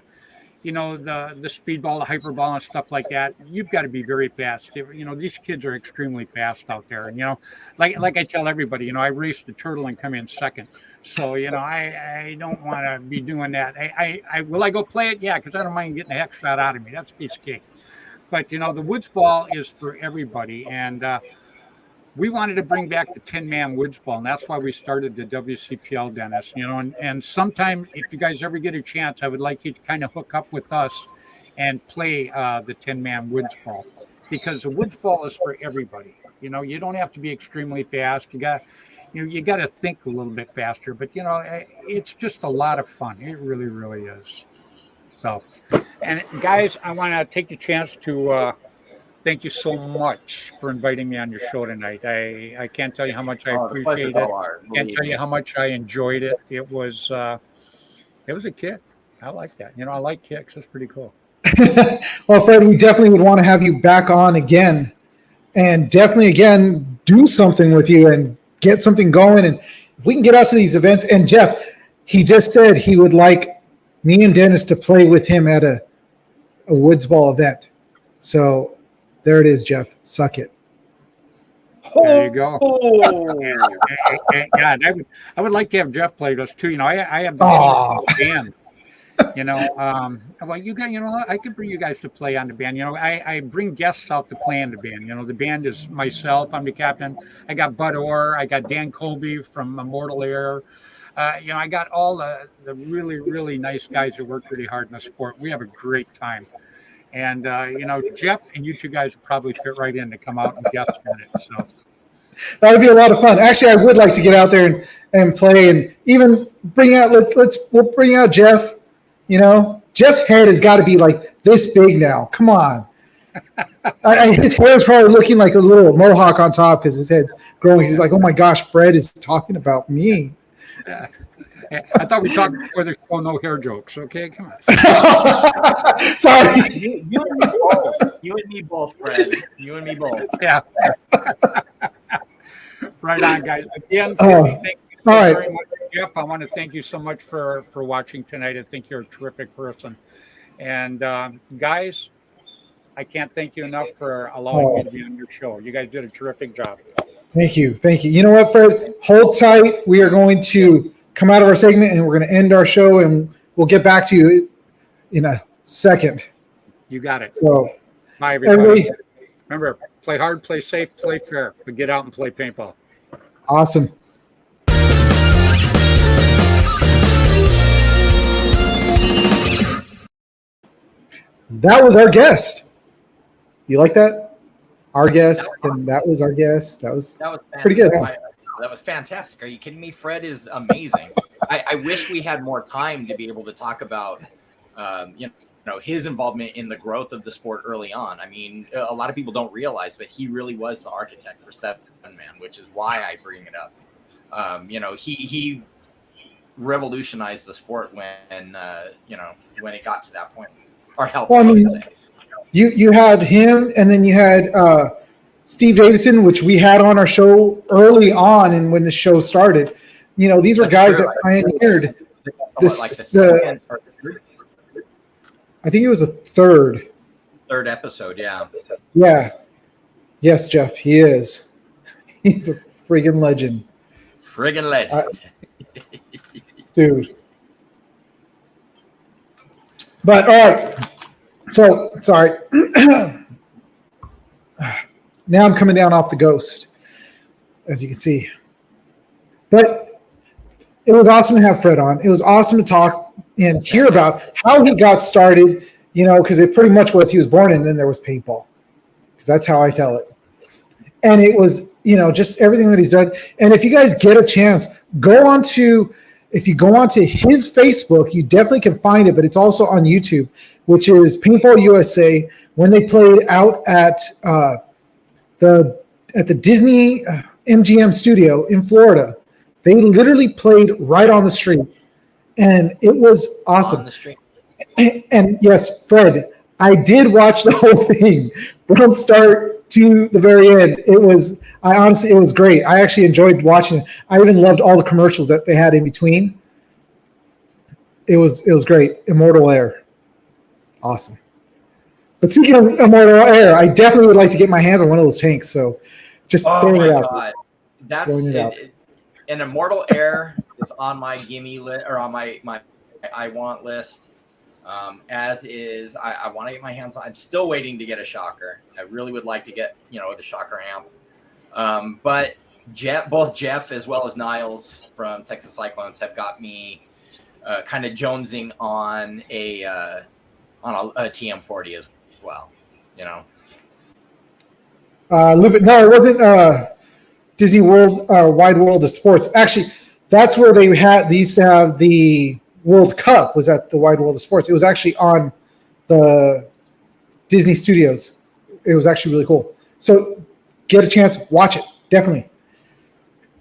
the speedball, the hyperball, and stuff like that, you've got to be very fast. These kids are extremely fast out there. And, like I tell everybody, I raced the turtle and come in second. So, I don't want to be doing that. Will I go play it? Yeah, because I don't mind getting the heck shot out of me. That's a piece of cake. But, the woods ball is for everybody. And we wanted to bring back the 10-man woods ball, and that's why we started the WCPL, Dennis. And sometime, if you guys ever get a chance, I would like you to kind of hook up with us and play the 10-man woods ball, because the woods ball is for everybody. You don't have to be extremely fast. You got to think a little bit faster, but it's just a lot of fun. It really, really is. So, and guys, I want to take the chance to thank you so much for inviting me on your show tonight. I can't tell you how much I appreciate it. Can't tell you how much I enjoyed it. It was a kick. I like that. I like kicks. It's pretty cool. Well, Fred, we definitely would want to have you back on again, and definitely again do something with you and get something going. And if we can get out to these events, and Jeff, he just said he would like me and Dennis to play with him at a woods ball event. So there it is, Jeff. Suck it. There you go. Yeah, I would like to have Jeff play with us too. I have the band. Well, you guys, I could bring you guys to play on the band. I bring guests out to play on the band. The band is myself. I'm the captain. I got Bud Orr. I got Dan Colby from Immortal Air. I got all the really, really nice guys who work really hard in the sport. We have a great time. And, Jeff and you two guys would probably fit right in to come out and guest on it. So that would be a lot of fun. Actually, I would like to get out there and play, and even bring out, we'll bring out Jeff. Jeff's head has got to be like this big now. Come on. His hair is probably looking like a little mohawk on top because his head's growing. He's like, oh my gosh, Fred is talking about me. Yeah. I thought we talked before the show, no hair jokes. Okay, come on. Sorry. You and me both. You and me both, Fred. You and me both. Yeah. Right on, guys. Again, thank you very much, Jeff. I want to thank you so much for watching tonight. I think you're a terrific person. And guys, I can't thank you enough for allowing me to be on your show. You guys did a terrific job. Thank you. You know what, Fred? Hold tight. We are going to come out of our segment, and we're going to end our show, and we'll get back to you in a second. You got it. So, bye, everybody. Remember, play hard, play safe, play fair, but get out and play paintball. Awesome. That was our guest. You like that? Our guest, and that was our guest. That was pretty good. Huh? That was fantastic. Are you kidding me? Fred is amazing. I wish we had more time to be able to talk about, his involvement in the growth of the sport early on. I mean, a lot of people don't realize, but he really was the architect for 7-man, which is why I bring it up. He revolutionized the sport when it got to that point, or helped. Well, I mean, you had him, and then you had Steve Davison, which we had on our show early on, and when the show started, these were guys that pioneered this. I think it was a third episode. Yeah. Yeah. Yes, Jeff, he is. He's a friggin' legend. Friggin' legend. dude. But all right, so sorry. Now I'm coming down off the ghost, as you can see. But it was awesome to have Fred on. It was awesome to talk and hear about how he got started, because it pretty much was he was born and then there was paintball, because that's how I tell it. And it was, just everything that he's done. And if you guys get a chance, if you go onto his Facebook, you definitely can find it, but it's also on YouTube, which is Paintball USA. When they played out at the Disney MGM studio in Florida, they literally played right on the street, and it was awesome. On the street. And yes, Fred, I did watch the whole thing from start to the very end. It was great. I actually enjoyed watching it. I even loved all the commercials that they had in between. It was great. Immortal Air. Awesome. But speaking of Immortal Air, I definitely would like to get my hands on one of those tanks. So just throwing it out. God. That's it. An Immortal Air is on my gimme list, or on my I want list. As is, I want to get my hands on. I'm still waiting to get a shocker. I really would like to get, the shocker amp. But both Jeff as well as Niles from Texas Cyclones have got me kind of jonesing on a TM40 as well. No, it wasn't Disney World Wide World of Sports. Actually, that's where they used to have the World Cup, was at the Wide World of Sports. It was actually on the Disney Studios. It was actually really cool. So get a chance, watch it, definitely.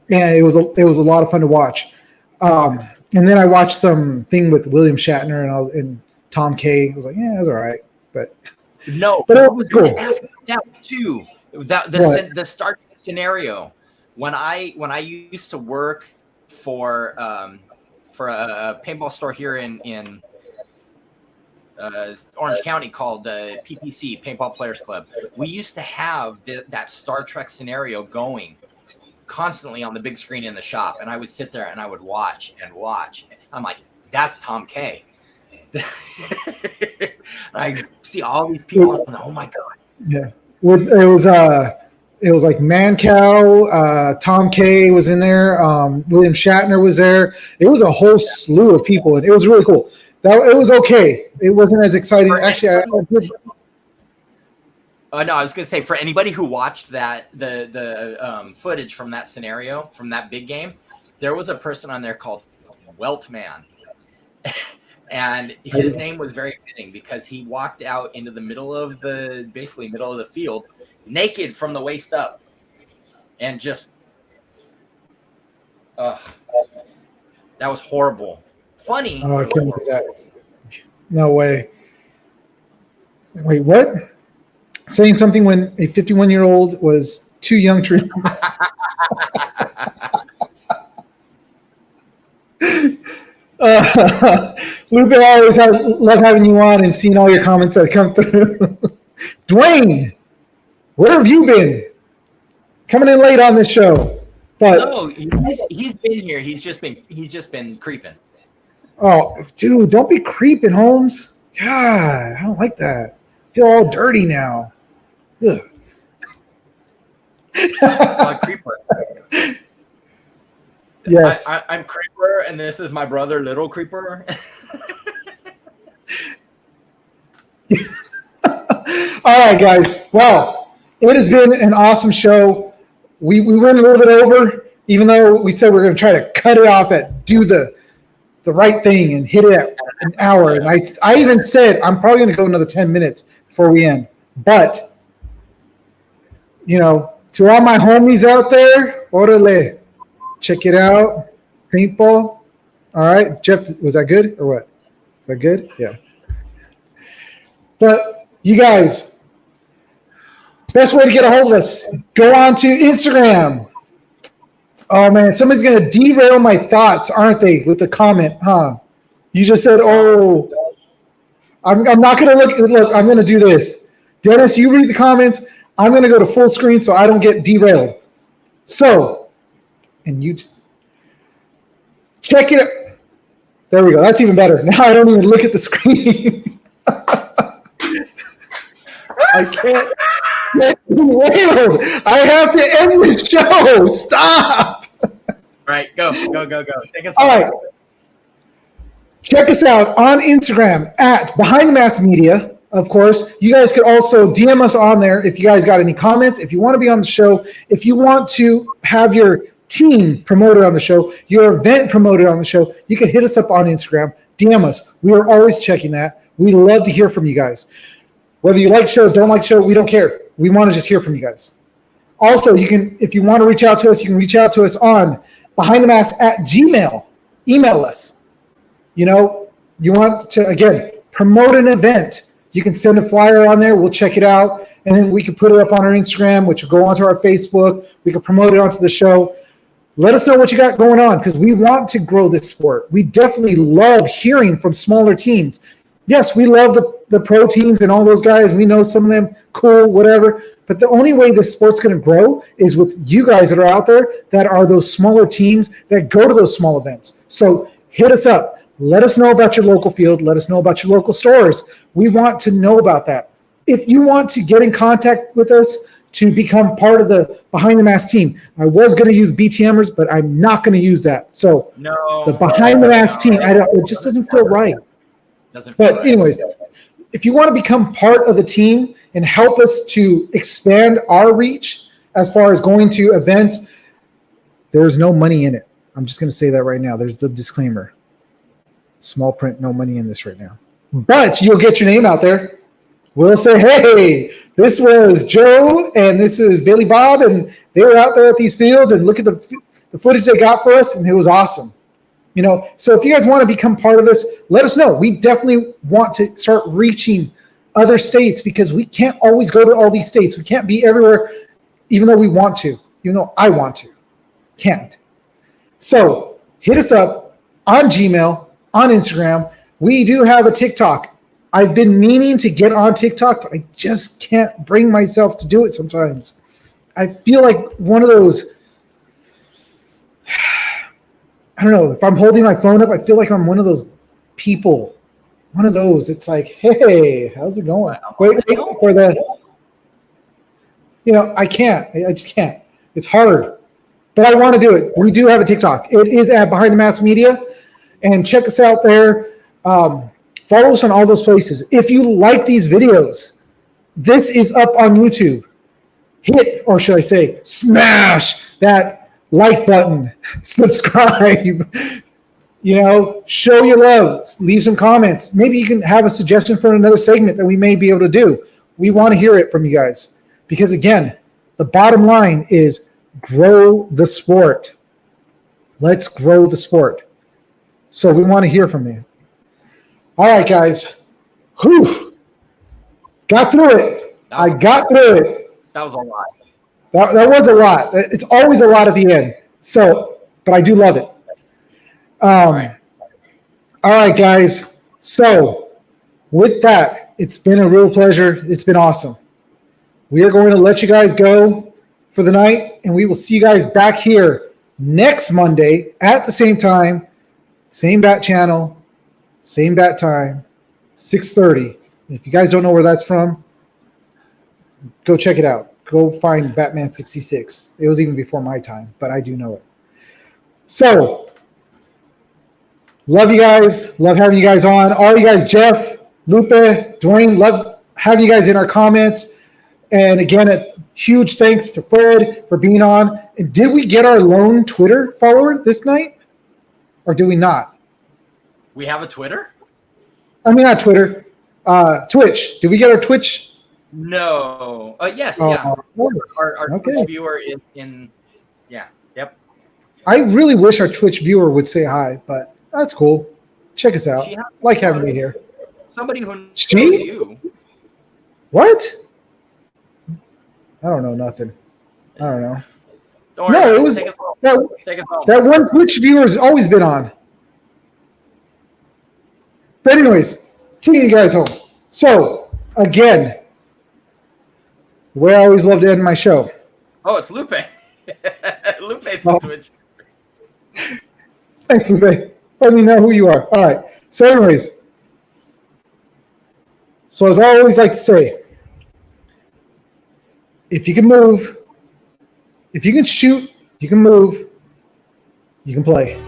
Yeah, it was a lot of fun to watch. And then I watched something with William Shatner and Tom K. I was like, yeah, it was all right, but it was cool. That too. The start scenario when I used to work for a paintball store here in Orange County called PPC, Paintball Players Club. We used to have that Star Trek scenario going constantly on the big screen in the shop, and I would sit there and I would watch and watch. I'm like, that's Tom K. I see all these people. Oh my god! Yeah, it was like Mancow, Tom K was in there, William Shatner was there. It was a whole slew of people, and it was really cool. It was okay. It wasn't as exciting. Actually, no, I was going to say, for anybody who watched the footage from that scenario, from that big game, there was a person on there called Weltman. And his name was very fitting because he walked out into the middle of the field naked from the waist up, and just that was horrible. Funny. Oh, I couldn't do that. No way. Wait, what? Saying something when a 51-year-old was too young to remember. Lupe, I always love having you on and seeing all your comments that come through. Dwayne, where have you been? Coming in late on this show. But no, he's been here. He's just been creeping. Oh, dude, don't be creeping, Holmes. God, I don't like that. I feel all dirty now. Ugh. Creeper. Yes. I'm Creeper, and this is my brother, Little Creeper. All right, guys. Well, it has been an awesome show. We went a little bit over, even though we said we're going to try to cut it off at do the right thing and hit it at an hour. And I even said I'm probably going to go another 10 minutes before we end. But, to all my homies out there, orale, check it out. Paintball. All right. Jeff, was that good or what? Is that good? Yeah. But you guys, best way to get a hold of us, go on to Instagram. Oh, man, somebody's going to derail my thoughts, aren't they, with the comment, huh? You just said, oh, I'm not going to look, I'm going to do this. Dennis, you read the comments. I'm going to go to full screen so I don't get derailed. So, and you just check it. There we go. That's even better. Now I don't even look at the screen. I can't get wailed. I have to end this show. Stop. All right, go. Take us All home. right. Check us out on Instagram at Behind the Mask Media. Of course, you guys could also DM us on there if you guys got any comments, if you want to be on the show, if you want to have your team promoted on the show, your event promoted on the show, you can hit us up on Instagram, DM us. We are always checking that. We love to hear from you guys. Whether you like the show, don't like the show, we don't care. We want to just hear from you guys. Also, you can, if you want to reach out to us, you can reach out to us on behindthemask@gmail. Email us. You know, you want to, again, promote an event. You can send a flyer on there. We'll check it out. And then we can put it up on our Instagram, which will go onto our Facebook. We can promote it onto the show. Let us know what you got going on because we want to grow this sport. We definitely love hearing from smaller teams. Yes, we love the pro teams and all those guys. We know some of them, cool, whatever. But the only way this sport's going to grow is with you guys that are out there that are those smaller teams that go to those small events. So hit us up. Let us know about your local field. Let us know about your local stores. We want to know about that. If you want to get in contact with us to become part of the Behind the Mask team, I was going to use BTMers, but I'm not going to use that. So the Behind the Mask team, it just doesn't feel right. But anyways, if you want to become part of the team and help us to expand our reach as far as going to events, there's no money in it. I'm just going to say that right now. There's the disclaimer. Small print, no money in this right now. But you'll get your name out there. We'll say, hey, this was Joe and this is Billy Bob, and they were out there at these fields, and look at the footage they got for us, and it was awesome. You know, so if you guys want to become part of this, let us know. We definitely want to start reaching other states because we can't always go to all these states. We can't be everywhere, even though we want to, even though I want to. Can't. So hit us up on Gmail, on Instagram. We do have a TikTok. I've been meaning to get on TikTok, but I just can't bring myself to do it sometimes. I feel like one of those, I don't know, if I'm holding my phone up, I feel like I'm one of those people. One of those. It's like, hey, how's it going? Wait for the, you know, I can't. I just can't. It's hard. But I want to do it. We do have a TikTok. It is at Behind the Mask Media. And check us out there. Follow us on all those places. If you like these videos, this is up on YouTube. Hit, or should I say, smash that like button. Subscribe. You know, show your love. Leave some comments. Maybe you can have a suggestion for another segment that we may be able to do. We want to hear it from you guys. Because, again, the bottom line is grow the sport. Let's grow the sport. So we want to hear from you. All right, guys. Whew. Got through it. I got through it. That was a lot. That was a lot. It's always a lot at the end. So, but I do love it. All right, guys. So with that, it's been a real pleasure. It's been awesome. We are going to let you guys go for the night, and we will see you guys back here next Monday at the same time, same bat channel, same bat time, 6:30. If you guys don't know where that's from, go check it out. Go find Batman 66. It was even before my time, but I do know it. So, love you guys. Love having you guys on. All you guys, Jeff, Lupe, Dwayne, love having you guys in our comments. And again, a huge thanks to Fred for being on. And did we get our lone Twitter follower this night? Or do we not? We have a Twitter? I mean, not Twitter. Twitch. Did we get our Twitch? No. Yes, yeah. Our okay. Twitch viewer is in, yeah, yep. I really wish our Twitch viewer would say hi, but that's cool. Check us out. Like having me here. Somebody who knows She? you. What? I don't know nothing. I don't know. Don't worry, No, it was take us home. Take us home. that one Twitch viewer's always been on. But anyways, taking you guys home. So, again, the way I always love to end my show. Oh, it's Lupe. Lupe's Oh. Twitch. Thanks, Lupe. Let me know who you are. All right. So, anyways, so as I always like to say, if you can move, if you can shoot, you can move, you can play.